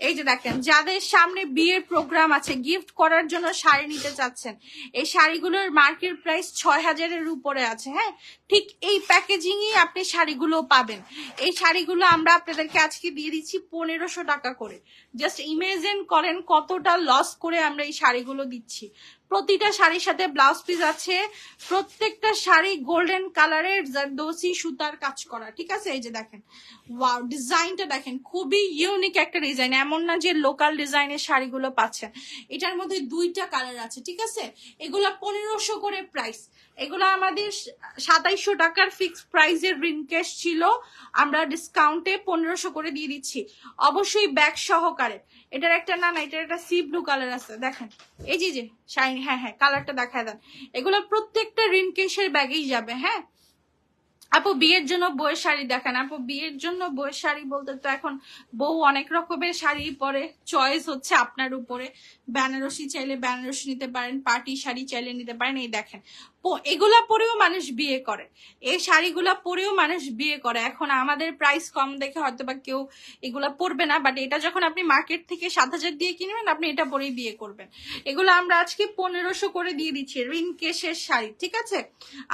S2: এই যে দেখেন, যাদের সামনে বিয়ের প্রোগ্রাম আছে, গিফট করার জন্য শাড়ি নিতে চাচ্ছেন, এই শাড়িগুলোর মার্কেট প্রাইস 6000-এর উপরে আছে। হ্যাঁ, ঠিক এই প্যাকেজিংই আপনি শাড়িগুলো পাবেন। এই শাড়িগুলো আমরা আপনাদেরকে আজকে দিয়ে দিচ্ছি 1500 টাকা করে। জাস্ট ইমেজিন করেন কতটা লস করে আমরা এই শাড়িগুলো দিচ্ছি। প্রতিটা শাড়ির সাথে ব্লাউজ পিস আছে, প্রত্যেকটা শাড়ি গোল্ডেন কালারের জারদোসি সুতার কাজ করা, ঠিক আছে? এই যে দেখেন, ওয়াও, ডিজাইনটা দেখেন, খুবই ইউনিক একটা ডিজাইন। এমন না যে লোকাল ডিজাইনের শাড়িগুলো পাচ্ছেন, এটার মধ্যে 2টা কালার আছে, ঠিক আছে? এগুলা 1500 করে প্রাইস। এগুলো আমাদের 2700 টাকার ফিক্সড প্রাইসের রিংকেশ ছিল, আমরা ডিসকাউন্টে 1500 করে দিয়ে দিচ্ছি, অবশ্যই ব্যাগ সহকারে। এটার একটা না এটার একটা সি ব্লু কালার আছে, দেখেন এই যে শাইনি। হ্যাঁ হ্যাঁ, কালারটা দেখায় দেন। এগুলো প্রত্যেকটা রিনকেশের ব্যাগেই যাবে। হ্যাঁ আপু, বিয়ের জন্য বউয়ের শাড়ি দেখান। আপু, বিয়ের জন্য বউয়ের শাড়ি বলতে তো এখন বউ অনেক রকমের শাড়ি পরে, চয়েস হচ্ছে আপনার উপরে। বেনারসি চাইলে বেনারসি নিতে পারেন, পার্টি শাড়ি চাইলে নিতে পারেন। এই দেখেন, এগুলা পরেও মানুষ বিয়ে করে, এই শাড়িগুলা পরেও মানুষ বিয়ে করে। এখন আমাদের প্রাইস কম দেখে হয়তো বা কেউ এগুলা পরবে না, বাট এটা যখন আপনি মার্কেট থেকে 7000 দিয়ে কিনবেন, আপনি এটা পরেই বিয়ে করবেন। এগুলো আমরা আজকে 1500 করে দিয়ে দিচ্ছি, রিনকেশের শাড়ি, ঠিক আছে?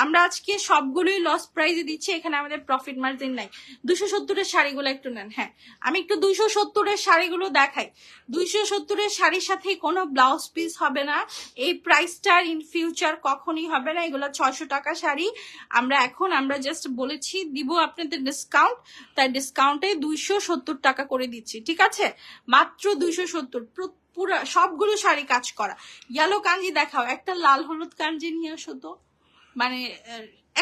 S2: আমরা আজকে সবগুলোই লস প্রাইসে দিচ্ছি, এখানে আমাদের প্রফিট মার্জিন নাই। 270-এর শাড়িগুলো একটু নেন। হ্যাঁ, আমি একটু 270-এর শাড়িগুলো দেখাই। 270-এর শাড়ির সাথে কোনো ব্লাউজ পিস হবে না, এই প্রাইসটা ইন ফিউচার কখনই হবে না। এগুলো 600 টাকা শাড়ি। আমরা জাস্ট বলেছি দিব আপনাদের ডিসকাউন্ট, তাই ডিসকাউন্টে 270 টাকা করে দিচ্ছি, ঠিক আছে? মাত্র 270, পুরো সবগুলো শাড়ি কাজ করা। ইয়েলো কাঞ্জি দেখাও, একটা লাল হলুদ কাঞ্জি নিয়ে আসো তো। মানে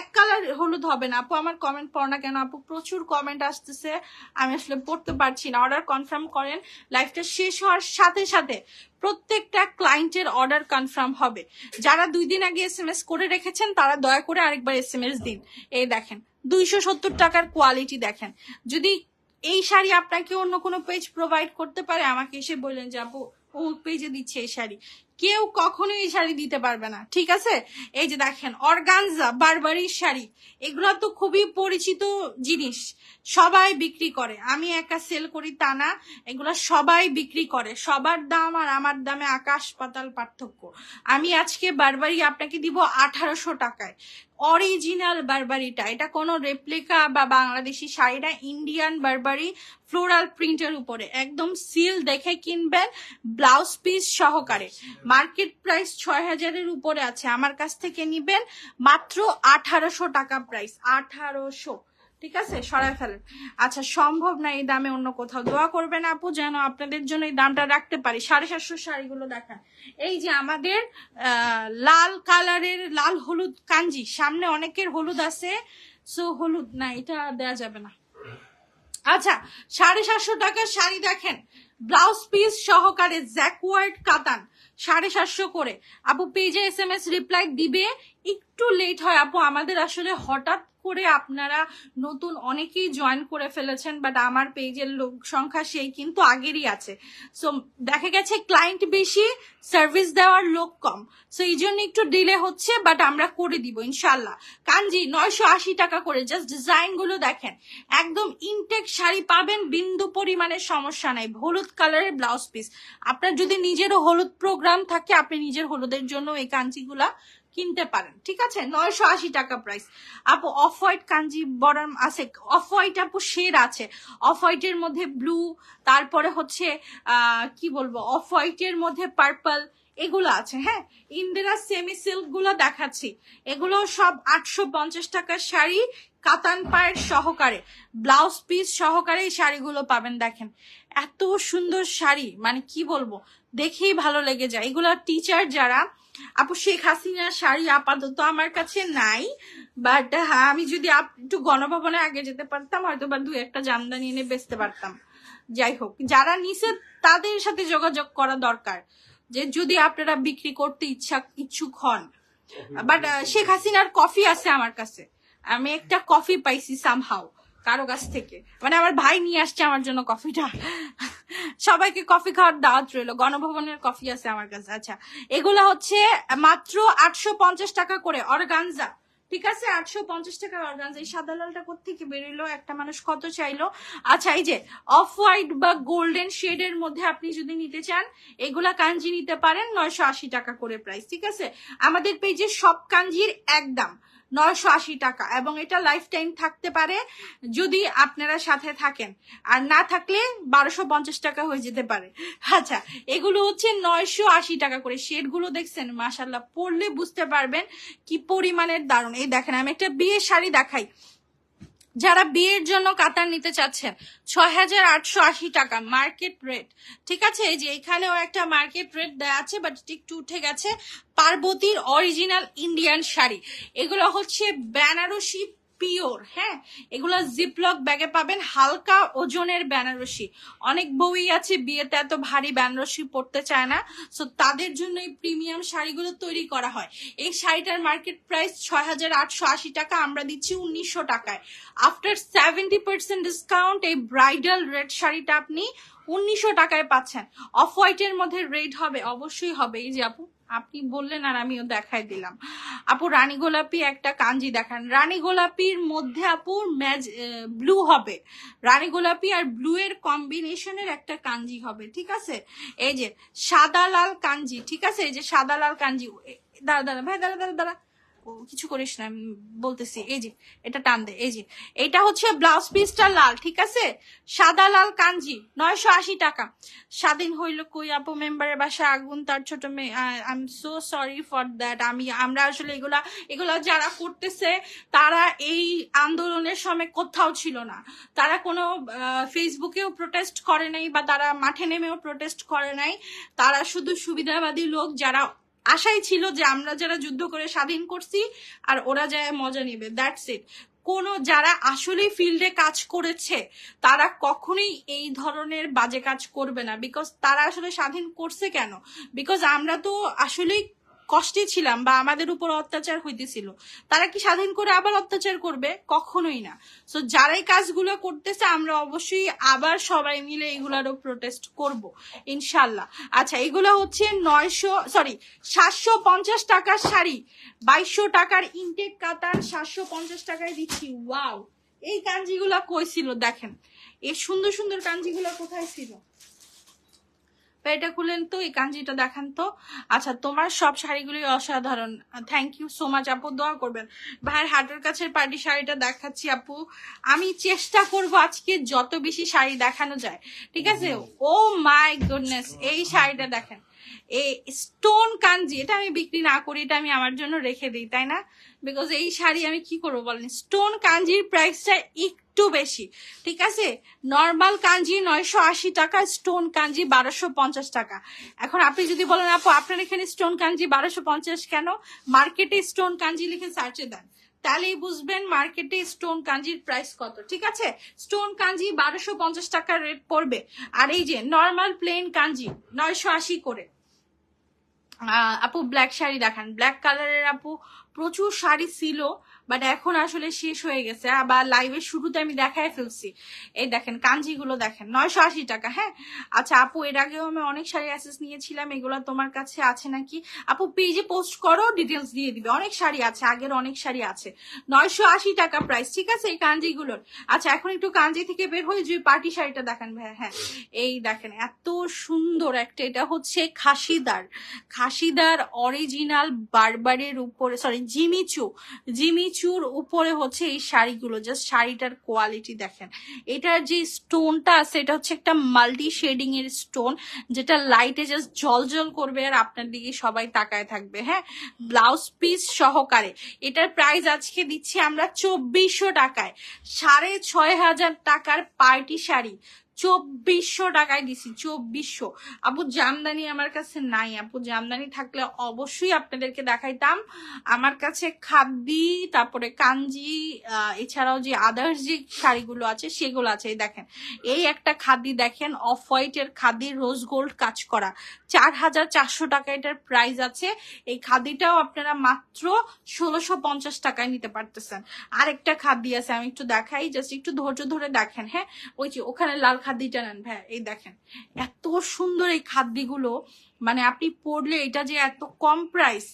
S2: এক কালার হলুদ হবে না আপু। আমার কমেন্ট পড় না কেন আপু, প্রচুর কমেন্ট আসতেছে, আমি আসলে পড়তে পারছি না। অর্ডার কনফার্ম করেন, লাইভটা শেষ হওয়ার সাথে সাথে প্রত্যেকটা ক্লায়েন্টের অর্ডার কনফার্ম হবে। যারা 2 দিন আগে SMS করে রেখেছেন তারা দয়া করে আরেকবার SMS দিন। এই দেখেন 270 টাকার কোয়ালিটি দেখেন। যদি এই শাড়ি আপনাকে অন্য কোনো পেজ প্রোভাইড করতে পারে, আমাকে এসে বললেন যে আপু ও পেজে দিচ্ছে এই শাড়ি, কেউ কখনোই এই শাড়ি দিতে পারবে না, ঠিক আছে? এই যে দেখেন, অর্গানজা বারবারির শাড়ি, এগুলো তো খুবই পরিচিত জিনিস, সবাই বিক্রি করে। আমি একা সেল করি তা না, এগুলো সবাই বিক্রি করে। সবার দাম আর আমার দামে আকাশ পাতাল পার্থক্য। আমি আজকে বারবারি আপনাকে দিব 1800 টাকায়, অরিজিনাল বারবারিটা। এটা কোনো রেপ্লিকা বা বাংলাদেশি শাড়ি না, ইন্ডিয়ান বারবারি ফ্লোরাল প্রিন্টের উপরে, একদম সিল দেখে কিনবেন, ব্লাউজ পিস সহকারে। মার্কেট প্রাইস 6000-এর উপরে আছে, আমার কাছ থেকে নিবেন মাত্র 1800 টাকা প্রাইস, 1800, ঠিক আছে? সরাই ফেলেন। আচ্ছা, সম্ভব না এই দামে অন্য কোথাও। দোয়া করবেন আপু যেন আপনাদের জন্য এই দামটা রাখতে পারি। 750 শাড়িগুলো দেখান। এই যে আমাদের লাল কালারের লাল হলুদ কাঞ্জি, সামনে অনেকের হলুদ আছে, সো হলুদ না, এটা দেয়া যাবে না। আচ্ছা, 750 টাকার শাড়ি দেখেন, ব্লাউজ পিস সহকারে, জ্যাকওয়ার্ড কাতান, 750 করে। আপু পেজে SMS রিপ্লাই দিবে, একটু লেট হয় আপু, আমাদের আসলে হঠাৎ করে আপনারা নতুন অনেকেই জয়েন করে ফেলেছেন, বাট আমার পেজের লোক সংখ্যা সেই কিন্তু আগেরই আছে। সো দেখা গেছে ক্লায়েন্ট বেশি, সার্ভিস দেওয়ার লোক কম, সো এই জন্য একটু ডিলে হচ্ছে, বাট আমরা করে দিব ইনশাল্লাহ। কাঞ্জি 980 টাকা করে, জাস্ট ডিজাইন গুলো দেখেন, একদম ইনটেক শাড়ি পাবেন, বিন্দু পরিমাণের সমস্যা নাই। হলুদ কালারের ব্লাউজ পিস, আপনার যদি নিজেরও হলুদ প্রোগ্রাম থাকে আপনি নিজের হলুদের জন্য এই কাঞ্জিগুলা কিনতে পারেন, ঠিক আছে। 980 টাকা প্রাইস। আপু অফ হোয়াইট কাঞ্জি বরং আছে, অফ হোয়াইট আপু শেড আছে, অফ হোয়াইটের মধ্যে ব্লু, তারপরে হচ্ছে কি বলবো, অফ হোয়াইটের মধ্যে পার্পল, এগুলো আছে। হ্যাঁ, ইন্দিরা সেমি সিল্ক গুলো দেখাচ্ছি, এগুলো সব 850 টাকার শাড়ি, কাতান পায়ের সহকারে, ব্লাউজ পিস সহকারে এই শাড়িগুলো পাবেন। দেখেন এত সুন্দর শাড়ি, মানে কি বলবো, দেখেই ভালো লেগে যায়। এগুলো টিচার যারা, আপু শেখ হাসিনার শাড়ি আপাতত আমার কাছে নাই, বাট হ্যাঁ আমি যদি একটু গণভবনে আগে যেতে পারতাম হয়তো বা 2-1টা জামদানি এনে বেচতে পারতাম। যাই হোক, যারা নিছে তাদের সাথে যোগাযোগ করা দরকার, যে যদি আপনারা বিক্রি করতে ইচ্ছুক হন। বাট শেখ হাসিনার কফি আছে আমার কাছে, আমি একটা কফি পাইছি সামহাও কারো কাছ থেকে, মানে আমার ভাই নিয়ে আসছে আমার জন্য কফিটা। সবাইকে কফি খাওয়ার দাওয়াত রইলো, গণভবনের কফি আছে আমার কাছে। আচ্ছা, এগুলা হচ্ছে মাত্র 850 টাকা করে অর্গানজা, ঠিক আছে, 850 টাকা অর্গানজা। এই সাদা লালটা কোত্থেকে বেরোলো, একটা মানুষ কত চাইলো। আচ্ছা, এই যে অফ হোয়াইট বা গোল্ডেন শেডের মধ্যে আপনি যদি নিতে চান এগুলা কাঞ্জি নিতে পারেন, 980 টাকা করে প্রাইস, ঠিক আছে। আমাদের পেজে সব কাঞ্জির একদম 980 টাকা, এবং এটা লাইফ টাইম থাকতে পারে যদি আপনারা সাথে থাকেন, আর না থাকলে 1250 টাকা হয়ে যেতে পারে। আচ্ছা, এগুলো হচ্ছে 980 টাকা করে। শেড গুলো দেখছেন, মাশাল্লাহ, পরলে বুঝতে পারবেন কি পরিমাণের দারুণ। এই দেখেন, আমি একটা বিয়ের শাড়ি দেখাই, যারা বিয়ের জন্য কাতার নিতে চাচ্ছেন, 6880 টাকা মার্কেট রেট, ঠিক আছে। এই যে এখানেও একটা মার্কেট রেট দেওয়া আছে, বাট একটু উঠে গেছে। পার্বতীর অরিজিনাল ইন্ডিয়ান শাড়ি, এগুলো হচ্ছে বেনারসি পিওর। হ্যাঁ, এগুলো জিপলক ব্যাগে পাবেন, হালকা ওজনের বেনারসি। অনেক বউই আছে বিয়েতে এত ভারী বেনারসি পরতে চায় না, সো তাদের জন্য এই প্রিমিয়াম শাড়িগুলো তৈরি করা হয়। এই শাড়িটার মার্কেট প্রাইস 6880 টাকা, আমরা দিচ্ছি 1900 টাকায়। আফটার 70% ডিসকাউন্ট এই ব্রাইডাল রেড শাড়িটা আপনি 1900 টাকায় পাচ্ছেন। অফ হোয়াইটের মধ্যে রেড হবে, অবশ্যই হবে। এই যে আপু আপনি বললেন আর আমিও দেখাই দিলাম। আপু রানী গোলাপি একটা কাঞ্জি দেখান, রানী গোলাপির মধ্যে আপু ব্লু হবে, রানী গোলাপি আর ব্লু এর কম্বিনেশনের একটা কাঞ্জি হবে, ঠিক আছে। এই যে সাদা লাল কাঞ্জি, ঠিক আছে, এই যে সাদা লাল কাঞ্জি। দাঁড়া দাঁড়া ভাই, দাঁড়া দাঁড়া দাঁড়া, কিছু করিস না, আমি বলতেছি। এই যে এটা টান দে, এই যে এটা হচ্ছে ব্লাউজ পিসটা লাল, ঠিক আছে, সাদা লাল কাঞ্জি 980 টাকা। স্বাধীন হইল কই আপু, মেম্বারের বাসায় আগুন, তার ছোট মেয়ে। I am so sorry for that. আমরা আসলে এগুলা যারা করতেছে তারা এই আন্দোলনের সময় কোথাও ছিল না, তারা কোনো ফেসবুকেও প্রোটেস্ট করে নাই, বা তারা মাঠে নেমেও প্রোটেস্ট করে নাই। তারা শুধু সুবিধাবাদী লোক, যারা আশাই ছিল যে আমরা যারা যুদ্ধ করে স্বাধীন করছি আর ওরা যায় মজা নিবে, দ্যাটস ইট। কোনো যারা আসলে ফিল্ডে কাজ করেছে তারা কখনোই এই ধরনের বাজে কাজ করবে না, বিকজ তারা আসলে স্বাধীন করছে কেন, বিকজ আমরা তো আসলেই কষ্টে ছিলাম বা আমাদের উপর অত্যাচার হইতেছিল। তারা কি স্বাধীন করে আবার অত্যাচার করবে? কখনোই না। সো যারাই কাজগুলো করতেছে আমরা অবশ্যই আবার সবাই মিলে এগুলারও প্রোটেস্ট করব ইনশাল্লাহ। আচ্ছা, এগুলো হচ্ছে 750 টাকার শাড়ি, 2200 টাকার ইনটেক কাতার 750 টাকায় দিচ্ছি। ওয়াও, এই কাঞ্জিগুলা কই ছিল দেখেন, এই সুন্দর সুন্দর কাঞ্জিগুলা কোথায় ছিল? এটা খুলেন তো, এই কাঞ্জিটা দেখান তো। আচ্ছা, তোমার সব শাড়িগুলি অসাধারণ, থ্যাংক ইউ সো মাচ আপু, দোয়া করবেন। ভাইয়ের হাটের কাছের পার্টি শাড়িটা দেখাচ্ছি আপু, আমি চেষ্টা করব আজকে যত বেশি শাড়ি দেখানো যায়, ঠিক আছে। ও মাই গুডনেস, এই শাড়িটা দেখেন, এই স্টোন কাঞ্জি, এটা আমি বিক্রি না করি, এটা আমি আমার জন্য রেখে দিই, তাই না, বিকজ এই শাড়ি আমি কি করবো বলেন। স্টোন কাঞ্জির প্রাইসটা একটু বেশি, ঠিক আছে। নর্মাল কাঞ্জি 980 টাকা, স্টোন কাঞ্জি 1250 টাকা। এখন আপনি যদি বলেন আপু আপনার এখানে স্টোন কাঞ্জি 1250 কেন, মার্কেটে স্টোন কাঞ্জি লিখে সার্চে দেন, তাহলেই বুঝবেন মার্কেটে স্টোন কাঞ্জির প্রাইস কত, ঠিক আছে। স্টোন কাঞ্জি 1250 টাকার রেট পড়বে, আর এই যে নর্মাল প্লেন কাঞ্জি 980 করে। আপু ব্ল্যাক শাড়ি দেখান, ব্ল্যাক কালারের আপু প্রচুর শাড়ি ছিল, বাট এখন আসলে শেষ হয়ে গেছে, আবার লাইভের শুরুতে আমি দেখায় ফেলছি। এই দেখেন কাঞ্জিগুলো দেখেন 980 টাকা। হ্যাঁ আচ্ছা আপু, এর আগেও আমি অনেক শাড়ি অ্যাসেস নিয়েছিলাম, এগুলো তোমার কাছে আছে নাকি? আপু পেজে পোস্ট করো, ডিটেলস দিয়ে দিবে। অনেক শাড়ি আছে, আগের অনেক শাড়ি আছে। 980 টাকা প্রাইস, ঠিক আছে এই কাঞ্জিগুলোর। আচ্ছা এখন একটু কাঞ্জি থেকে বের হয়ে যে পার্টি শাড়িটা দেখেন ভাই। হ্যাঁ এই দেখেন এত সুন্দর একটা, এটা হচ্ছে খাসিদার অরিজিনাল বারবারের উপরে, সরি জিমিচুর উপরে হচ্ছে এই শাড়িগুলো। জাস্ট শাড়িটার কোয়ালিটি দেখেন। এটার যে স্টোনটা আছে এটা হচ্ছে একটা মাল্টি শেডিং এর স্টোন, যেটা লাইটে জাস্ট জল করবে আর আপনার দিকে সবাই তাকায় থাকবে। হ্যাঁ ব্লাউজ পিস সহকারে। এটার প্রাইস আজকে দিচ্ছি আমরা 2400 টাকায়। 6500 টাকার পার্টি শাড়ি 2400 টাকায় দিছি, 2400। আপু জামদানি আমার কাছে নাই, আপু জামদানি থাকলে অবশ্যই আপনাদেরকে দেখাইতাম। আমার কাছে খাদ্দি, তারপরে কাঞ্জি, এছাড়াও যে আদার্স যে শাড়িগুলো আছে সেগুলো আছে। এই দেখেন এই একটা খাদ্দি দেখেন, অফ হোয়াইটের খাদ্দি, রোজ গোল্ড কাজ করা, 4400 টাকা এটার প্রাইস আছে। এই খাদ্দিটাও আপনারা মাত্র 1650 টাকায় নিতে পারতেছেন। আরেকটা খাদ্দি আছে, আমি একটু দেখাই, জাস্ট একটু ধৈর্য ধরে দেখেন। হ্যাঁ ওই যে ওখানে লাল খাদ্দিটা নেন ভাই। এই দেখেন এত সুন্দর এই খাদ্দিগুলো, মানে আপনি পড়লে এটা যে এত কম প্রাইস,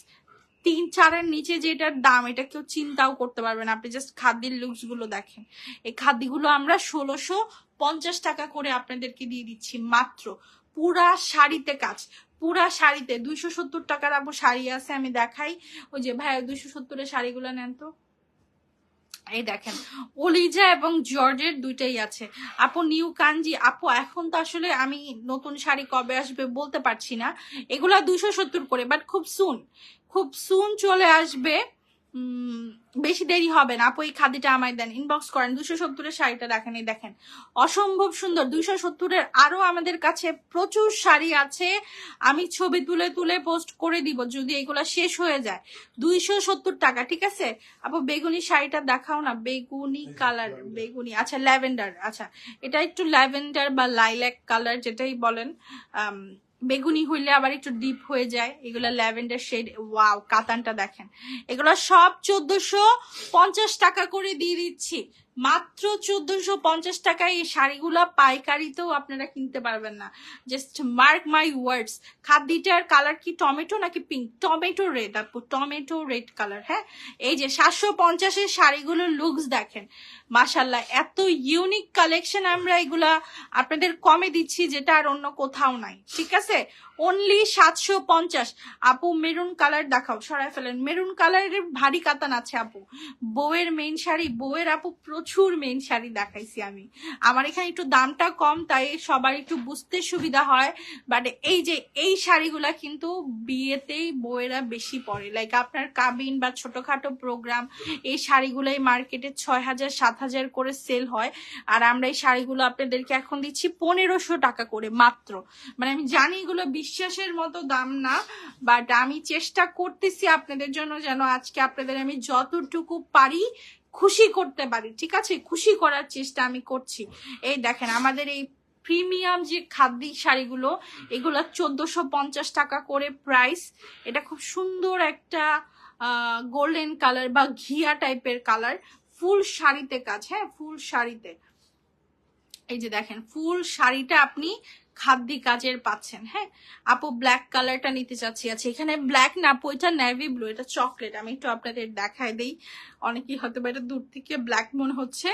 S2: 3-4-এর নিচে যে এটার দাম, এটা কেউ চিন্তাও করতে পারবেন। আপনি জাস্ট খাদ্যের লুকস গুলো দেখেন। এই খাদ্যগুলো আমরা 1650 টাকা করে আপনাদেরকে দিয়ে দিচ্ছি মাত্র। পুরা শাড়িতে কাজ, পুরা শাড়িতে 270 টাকার আপু শাড়ি আছে, আমি দেখাই। ওই যে ভাই 270-এর শাড়িগুলো নেন তো। এই দেখেন অলিজা এবং জর্জের দুইটাই আছে আপু। নিউ কাঞ্জি আপু, এখন তো আসলে আমি নতুন শাড়ি কবে আসবে বলতে পারছি না। এগুলা 270 করে, বাট খুব সুন চলে আসবে। বেশি দেরি হবে না আপু। এই খাদিটা আমায় দেন, ইনবক্স করেন। 270-এর শাড়িটা দেখেন, এই দেখেন অসম্ভব সুন্দর। 270-এর আরো আমাদের কাছে প্রচুর শাড়ি আছে, আমি ছবি তুলে তুলে পোস্ট করে দিব যদি এগুলা শেষ হয়ে যায়। 270 টাকা, ঠিক আছে আপু। বেগুনি শাড়িটা দেখাও না, বেগুনি কালার, বেগুনি, আচ্ছা ল্যাভেন্ডার, আচ্ছা এটা একটু ল্যাভেন্ডার বা লাইল্যাক কালার যেটাই বলেন। বেগুনি হইলে আবার একটু ডিপ হয়ে যায়, এগুলা ল্যাভেন্ডার শেড। ওয়াও কাতানটা দেখেন। এগুলো সব 1450 টাকা করে দিয়ে দিচ্ছি, মাত্র 1450 টাকায়। এই শাড়িগুলা পাইকারিতেও আপনারা কিনতে পারবেন না। Just mark my words. খাদ্যিটার কালার কি টমেটো নাকি পিঙ্ক? টমেটো রেড আপু, টমেটো রেড কালার। হ্যাঁ এই যে 750-এর শাড়িগুলোর লুকস দেখেন, মাশাল্লাহ এত ইউনিক কালেকশন আমরা এগুলা আপনাদের কমে দিচ্ছি, যেটা আর অন্য কোথাও নাই, ঠিক আছে। অনলি 750 আপু। মেরুন কালার দেখাও, সরাই ফেলেন। মেরুন কালারের ভারী কাতান আছে আপু। বউয়ের মেইন শাড়ি, বউয়ের আপু প্রচুর মেইন শাড়ি দেখাইছি আমি। আমার এখানে একটু দামটা কম, তাই সবার একটু বুঝতে সুবিধা হয়। বাট এই যে এই শাড়িগুলা কিন্তু বিয়েতেই বউয়েরা বেশি পরে, লাইক আপনার কাবিন বা ছোটখাটো প্রোগ্রাম, এই শাড়িগুলাই মার্কেটে 6000-7000 করে সেল হয়। আর আমরা এই শাড়িগুলো আপনাদেরকে এখন দিচ্ছি 1500 টাকা করে মাত্র। মানে আমি জানি এগুলো বিশ্বাসের মতো দাম না, বাট আমি চেষ্টা করতেছি আপনাদের জন্য যেন আজকে আপনাদের আমি যতটুকু পারি খুশি করতে পারি, ঠিক আছে। খুশি করার চেষ্টা আমি করছি। এই দেখেন আমাদের এই প্রিমিয়াম যে খাদ্য শাড়িগুলো, এগুলো 1450 টাকা করে প্রাইস। এটা খুব সুন্দর একটা গোল্ডেন কালার বা ঘিয়া টাইপের কালার, ফুল শাড়িতে কাজ। হ্যাঁ ফুল শাড়িতে, এই যে দেখেন ফুল শাড়িটা আপনি খাদ্যি কাজের পাচ্ছেন। হ্যাঁ আপু ব্ল্যাক কালারটা নিতে চাচ্ছি। আচ্ছা এখানে ব্ল্যাক না আপু, এটা নেভি ব্লু, এটা চকলেট। আমি একটু আপনাদের দেখাই দিই, অনেকেই হয়তো বা এটা দূর থেকে ব্ল্যাক মনে হচ্ছে,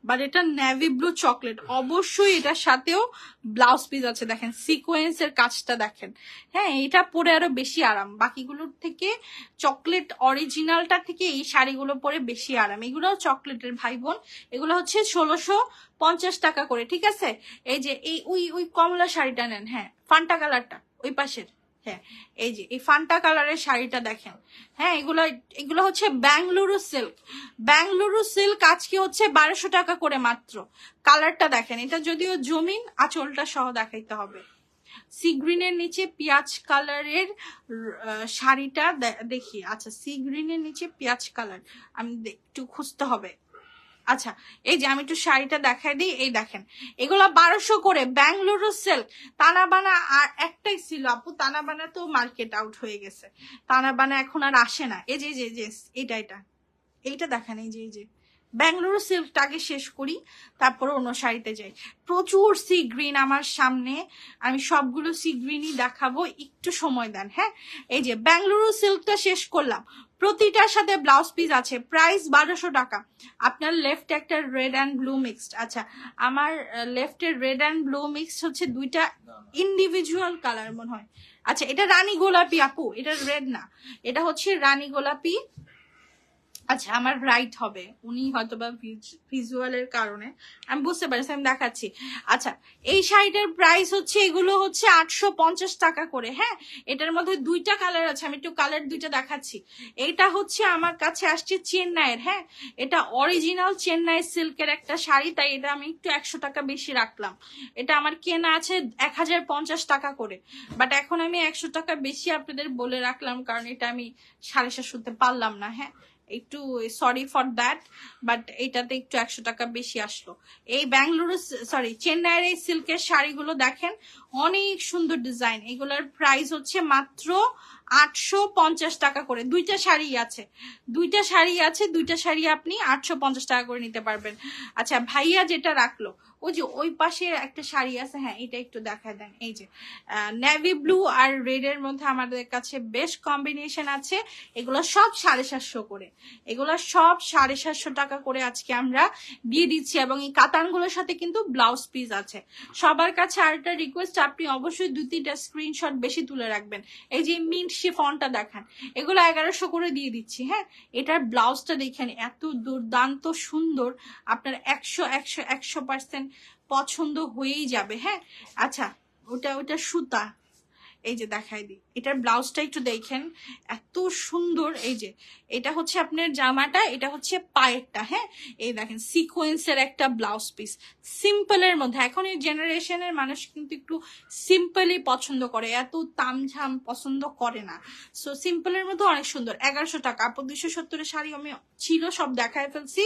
S2: বাট এটা নেভি ব্লু চকলেট। অবশ্যই এটার সাথেও ব্লাউজ পিস আছে, দেখেন সিকোয়েন্সের কাজটা দেখেন। হ্যাঁ এটা পরে আরো বেশি আরাম, বাকিগুলোর থেকে চকলেট অরিজিনালটা থেকে এই শাড়িগুলো পরে বেশি আরাম। এগুলো চকলেটের ভাই বোন, এগুলো হচ্ছে 1650 টাকা করে, ঠিক আছে। এই যে এই ওই কমলা শাড়িটা নেন, হ্যাঁ ফান্টা কালারটা ওই পাশের। হ্যাঁ এই যে এই ফান্টা কালারের শাড়িটা দেখেন। হ্যাঁ এগুলো হচ্ছে বেঙ্গালুরু সিল্ক আজকে হচ্ছে 1200 টাকা করে মাত্র। কালারটা দেখেন, এটা যদিও জমিন, আঁচলটা সহ দেখাইতে হবে। সি গ্রিনের নিচে পেঁয়াজ কালারের শাড়িটা দেখি। আচ্ছা সি গ্রিনের নিচে পেঁয়াজ কালার, আমি একটু খুঁজতে হবে। আচ্ছা এই যে আমি একটু শাড়িটা দেখাই দিই। এই দেখেন এগুলো 1200 করে, বেঙ্গালুরু সিল্ক। তানাবানা আর একটাই ছিল আপু, তানাবানা তো মার্কেট আউট হয়ে গেছে, তানাবানা এখন আর আসে না। এই যে এটা এইটা দেখেন, এই যে ব্যাঙ্গালুরু সিল্কটাকে শেষ করি, তারপরে অন্য শাড়িতে যাই। প্রচুর সি গ্রিন আমার সামনে, আমি সবগুলো সি গ্রিনই দেখাবো, একটু সময় দেন। হ্যাঁ, এই যে ব্যাঙ্গালুরু সিল্কটা শেষ করলাম, প্রতিটার সাথে ব্লাউজ পিস আছে, প্রাইস 1200 টাকা। আপনার লেফটে একটা রেড অ্যান্ড ব্লু মিক্সড, আচ্ছা আমার লেফটের রেড অ্যান্ড ব্লু মিক্সড হচ্ছে দুইটা ইন্ডিভিজুয়াল কালার মনে হয়। আচ্ছা এটা রানী গোলাপি আপু, এটা রেড না, এটা হচ্ছে রানী গোলাপি। আচ্ছা আমার রাইট হবে, উনি হয়তো বা ভিজুয়ালের কারণে আমি বুঝতে পারছি, আমি দেখাচ্ছি। আচ্ছা এই শাড়িটার প্রাইস হচ্ছে, এগুলো হচ্ছে 850 টাকা করে। হ্যাঁ, এটার মধ্যে দুইটা কালার আছে, আমি একটু কালার দুইটা দেখাচ্ছি। এটা হচ্ছে আমার কাছে আসছে চেন্নাইয়ের, হ্যাঁ এটা অরিজিনাল চেন্নাই সিল্কের একটা শাড়ি, তাই এটা আমি একটু 100 টাকা বেশি রাখলাম। এটা আমার কেনা আছে 1050 টাকা করে, বাট এখন আমি 100 টাকা বেশি আপনাদের বলে রাখলাম, কারণ এটা আমি 750 পারলাম না। হ্যাঁ, একটু সরি ফর দ্যাট, বাট এটাতে একটু 100 টাকা বেশি আসলো। এই ব্যাঙ্গালুরু চেন্নাইয়ের এই সিল্কের শাড়িগুলো দেখেন, অনেক সুন্দর ডিজাইন। এগুলোর প্রাইস হচ্ছে মাত্র 850 টাকা করে। দুইটা শাড়ি আছে, দুইটা শাড়ি আপনি 850 টাকা করে নিতে পারবেন। আচ্ছা ভাইয়া যেটা রাখলো, ওই যে ওই পাশে একটা শাড়ি আছে, হ্যাঁ এটা একটু দেখায় দেন। এই যে নেভি ব্লু আর রেড এর মধ্যে আমাদের কাছে বেশ কম্বিনেশন আছে। এগুলো সব 750 করে, এগুলো সব 750 টাকা করে আজকে আমরা দিয়ে দিচ্ছি, এবং এই কাতানগুলোর সাথে কিন্তু ব্লাউজ পিস আছে। সবার কাছে আরেকটা রিকোয়েস্ট, আপনি অবশ্যই 2-3টা স্ক্রিনশট বেশি তুলে রাখবেন। এই যে মিন্ট শিফনটা দেখান, এগুলো 1100 করে দিয়ে দিচ্ছি। হ্যাঁ, এটার ব্লাউজটা দেখেন এত দুর্দান্ত সুন্দর, আপনার 100% পছন্দ হয়েই যাবে। হ্যাঁ, আচ্ছা ওটা সুতা, এই যে দেখাই দিই, এটার ব্লাউজটা একটু দেখেন এত সুন্দর। এই যে এটা হচ্ছে আপনার জামাটা, এটা হচ্ছে পায়েরটা। হ্যাঁ, এই দেখেন সিকোয়েন্সের একটা ব্লাউজ পিস, সিম্পলের মধ্যে। এখন এই জেনারেশনের মানুষ কিন্তু একটু সিম্পলই পছন্দ করে, এত তামঝাম পছন্দ করে না। সো সিম্পলের মধ্যে অনেক সুন্দর। 1100 টাকা আপু, 270 শাড়ি আমি ছিল সব দেখায় ফেলছি।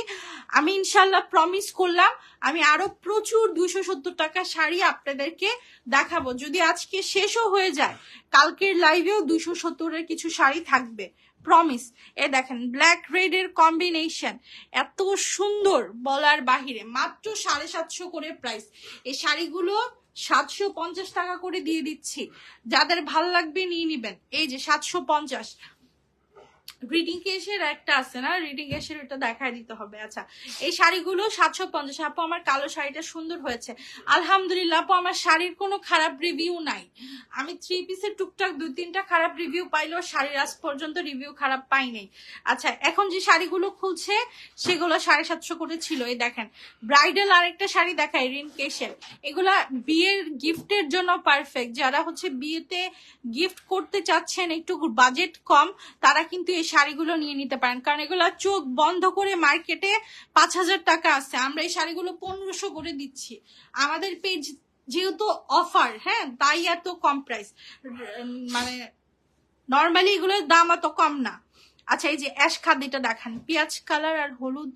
S2: আমি ইনশাল্লাহ প্রমিস করলাম আমি আরো প্রচুর 270 টাকা শাড়ি আপনাদেরকে দেখাবো, যদি আজকে শেষও হয়ে যায় কালকের লাইভেও 270-এর কিছু শাড়ি থাকবে, প্রমিস। এ দেখেন ব্ল্যাক রেড এর কম্বিনেশন এত সুন্দর, বলার বাহিরে। মাত্র 750 করে প্রাইস। এই শাড়িগুলো 750 টাকা করে দিয়ে দিচ্ছি, যাদের ভাল লাগবে নিয়ে নিবেন। এই যে 750। রিডিং কেসের একটা আছে না, রিডিং কেসের ওটা দেখায় দিতে হবে। আচ্ছা এই শাড়িগুলো 750। আপু আমার কালো শাড়িটা সুন্দর হয়েছে, আলহামদুলিল্লাহ আপু, আমার শাড়ির কোনো খারাপ রিভিউ নাই। আমি 3 পিসের টুকটাক 2-3টা খারাপ রিভিউ পাইলেও শাড়ির আজ পর্যন্ত রিভিউ খারাপ পাই নাই। আচ্ছা এখন যে শাড়িগুলো খুলছে সেগুলো 750 করে ছিল। এই দেখেন ব্রাইডাল আরেকটা শাড়ি দেখায় রিন কেসের, এগুলা বিয়ের গিফটের জন্য পারফেক্ট। যারা হচ্ছে বিয়েতে গিফট করতে চাচ্ছেন, একটু বাজেট কম, তারা কিন্তু এই শাড়িগুলো নিয়ে নিতে পারেন, কারণ এগুলো চোখ বন্ধ করে মার্কেটে 5000 টাকা আছে, আমরা এই শাড়িগুলো 1500 করে দিচ্ছি। আমাদের পেজ যেহেতু অফার, হ্যাঁ তাই এত কম প্রাইস, মানে নর্মালি এগুলোর দাম এত কম না। আচ্ছা এই যে অ্যাশ খাদিটা দেখান, পেঁয়াজ কালার আর হলুদ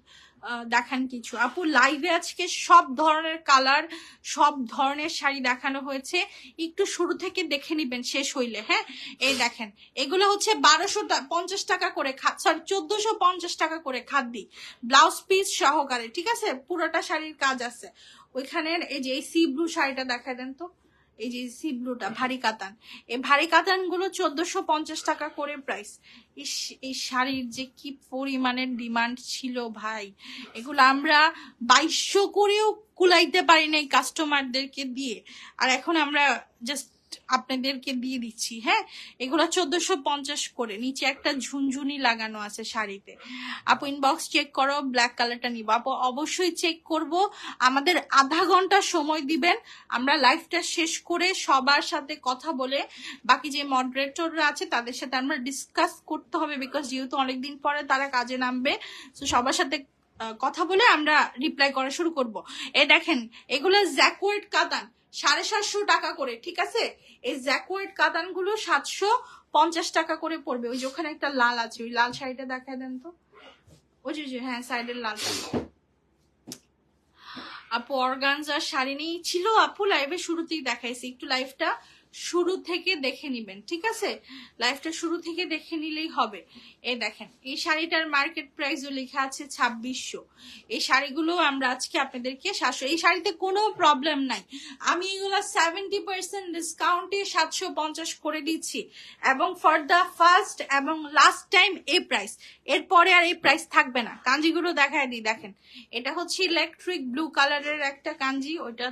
S2: দেখান কিছু। আপু লাইভে আজকে সব ধরনের কালার, সব ধরনের শাড়ি দেখানো হয়েছে, একটু শুরু থেকে দেখে নিবেন শেষ হইলে। হ্যাঁ এই দেখেন এগুলো হচ্ছে 1250 টাকা করে, সরি 1450 টাকা করে খাদ্যি, ব্লাউজ পিস সহকারে, ঠিক আছে, পুরোটা শাড়ির কাজ আছে ওইখানের। এই যে এই সি ব্লু শাড়িটা দেখা দেন তো, এই যে সি ব্লুটা ভারী কাতান, এই ভারী কাতান গুলো 1450 টাকা করে প্রাইস। এই শাড়ির যে কি পরিমাণের ডিমান্ড ছিল ভাই, এগুলো আমরা 2200 করেও কুলাইতে পারি না কাস্টমারদেরকে দিয়ে, আর এখন আমরা জাস্ট আপনাদেরকে দিয়ে দিচ্ছি। হ্যাঁ এগুলো 1450 করে, নিচে একটা ঝুনঝুনি লাগানো আছে শাড়িতে। আপু ইনবক্স চেক করো, ব্ল্যাক কালারটা নিব। আপু অবশ্যই চেক করব, আমাদের আধা ঘন্টা সময় দিবেন, আমরা লাইভটা শেষ করে সবার সাথে কথা বলে, বাকি যে মডারেটররা আছে তাদের সাথে আমরা ডিসকাস করতে হবে, বিকজ যেহেতু অনেকদিন পরে তারা কাজে নামবে, তো সবার সাথে কথা বলে আমরা রিপ্লাই করা শুরু করব। এই দেখেন এগুলো জ্যাকওয়ার্ড কাতান 750 টাকা করে, ঠিক আছে, এই জ্যাকওয়ার্ড কাতান গুলো 750 টাকা করে পড়বে। ওই যে ওখানে একটা লাল আছে, ওই লাল শাড়িটা দেখায় দেন তো, ওই যে হ্যাঁ সাইডের লালটা। আপু অর্গানজার শাড়ি নেই ছিল আপু, লাইভে শুরুতেই দেখাইছি, একটু লাইভটা শুরু থেকে দেখে নিবেন, ঠিক আছে? লাইভটা শুরু থেকে দেখে নিলেই হবে। এই দেখেন, এই শাড়িটার মার্কেট প্রাইসও লেখা আছে 2600। এই শাড়িগুলো আমরা আজকে আপনাদেরকে 700, এই শাড়িতে কোনো প্রবলেম নাই, আমি এগুলো 70% ডিসকাউন্টে 750 করে দিচ্ছি, এবং ফর দ্য ফার্স্ট এবং লাস্ট টাইম এই প্রাইস, এরপরে আর এই প্রাইস থাকবে না। কাঞ্জিগুলো দেখায় দিই, দেখেন এটা হচ্ছে ইলেকট্রিক ব্লু কালারের একটা কাঞ্জি, ওইটা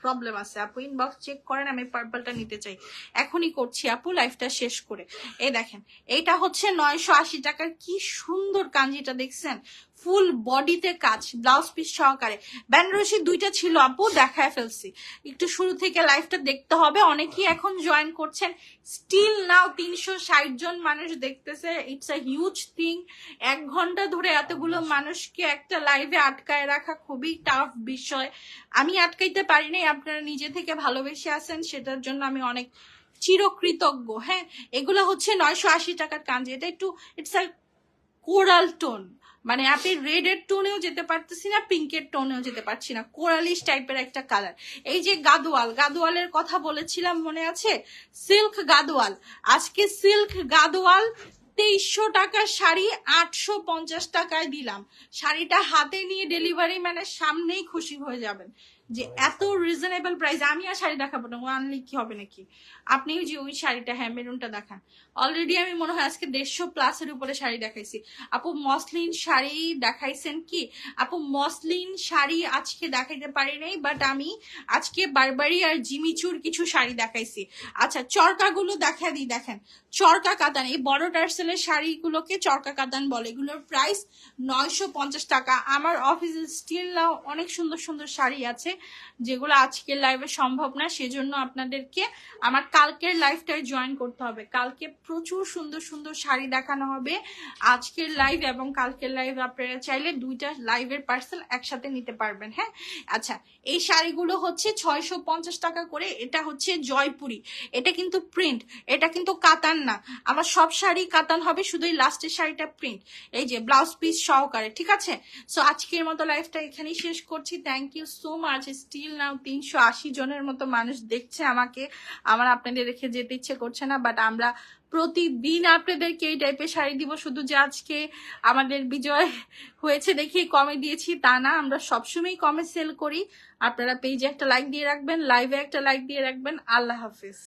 S2: প্রবলেম আছে আপু, ইনবক্স চেক করেন, আমি পার্পলটা নিতে চাই, এখনই করছি আপু লাইফটা শেষ করে। এই দেখেন, এইটা হচ্ছে 980 টাকার, কি সুন্দর কাঞ্জিটা দেখছেন, ফুল বডিতে কাজ, ব্লাউজ পিস সহকারে। বেনারসি দুইটা ছিল আপু, দেখায় ফেলছি, একটু শুরু থেকে লাইফটা দেখতে হবে। অনেকেই এখন জয়েন করছেন, স্টিল নাও 360 জন মানুষ দেখতেছে, ইটস আ হিউজ থিং। 1 ঘন্টা ধরে এতগুলো মানুষকে একটা লাইভে আটকায় রাখা খুবই টাফ বিষয়। আমি আটকাইতে পারি নাই, আপনারা নিজে থেকে ভালোবেসে আছেন, সেটার জন্য আমি অনেক চিরকৃতজ্ঞ। হ্যাঁ, এগুলো হচ্ছে 980 টাকার কাঞ্জি, এটা একটু ইটস আ কোরাল টোন, মানে আপনি রেডের টোনেও যেতে পারতেছি না, পিঙ্কের টোনেও যেতে পারছি না, কোরালিশ টাইপের একটা কালার। এই যে গাদোয়াল, গাদোয়ালের কথা বলেছিলাম মনে আছে, সিল্ক গাদোয়াল, আজকে সিল্ক গাদোয়াল 2300 টাকার শাড়ি 850 টাকায় দিলাম। শাড়িটা হাতে নিয়ে ডেলিভারি ম্যানের সামনেই খুশি হয়ে যাবেন যে এত রিজনেবল প্রাইস। আমি আর শাড়ি দেখাবো না, আনলে কি হবে নাকি? আপনি যে ওই শাড়িটা, হ্যাঁ মেরুনটা দেখান। অলরেডি আমি মনে হয় আজকে 150+ উপরে শাড়ি দেখাইছি। আপু মসলিন শাড়ি দেখাইছেন কি? আপু মসলিন শাড়ি আজকে দেখাইতে পারি নাই, বাট আমি আজকে বারবারি আর জিমিচুর কিছু শাড়ি দেখাইছি। আচ্ছা, চরকাগুলো দেখা দিই, দেখেন চরকা কাতান, এই বড় টার্সেলের শাড়িগুলোকে চরকা কাতান বলে, এগুলোর প্রাইস 950 টাকা। আমার অফিসে স্টিল নাও অনেক সুন্দর সুন্দর শাড়ি আছে, যেগুলো আজকের লাইভে সম্ভব না, সেজন্য আপনাদেরকে আমার কালকের লাইভটায় জয়েন করতে হবে। কালকে প্রচুর সুন্দর সুন্দর শাড়ি দেখানো হবে, আজকের লাইভ এবং কালকের লাইভ আপনারা চাইলে দুইটা লাইভের পার্সেল একসাথে নিতে পারবেন। হ্যাঁ, আচ্ছা, এই শাড়িগুলো হচ্ছে 650 টাকা করে। এটা হচ্ছে জয়পুরি, এটা কিন্তু প্রিন্ট, এটা কিন্তু কাতান না। আমার সব শাড়ি কাতান হবে, শুধু এই লাস্টের শাড়িটা প্রিন্ট, এই যে ব্লাউজ পিস সহকারে, ঠিক আছে? সো আজকের মতো লাইভটা এখানেই শেষ করছি। Thank you so much. Still now 380 জনের মতো মানুষ দেখছে আমাকে, আমার আপনাদের রেখে যেতে ইচ্ছে করছে না, বাট আমরা প্রতিদিন আপনাদেরকে এই টাইপের শাড়ি দিব। শুধু যে আজকে আমাদের বিজয় হয়েছে দেখে কমে দিয়েছি তা না, আমরা সবসময় কমে সেল করি। আপনারা পেজে একটা লাইক দিয়ে রাখবেন, লাইভে একটা লাইক দিয়ে রাখবেন। আল্লাহ হাফিজ।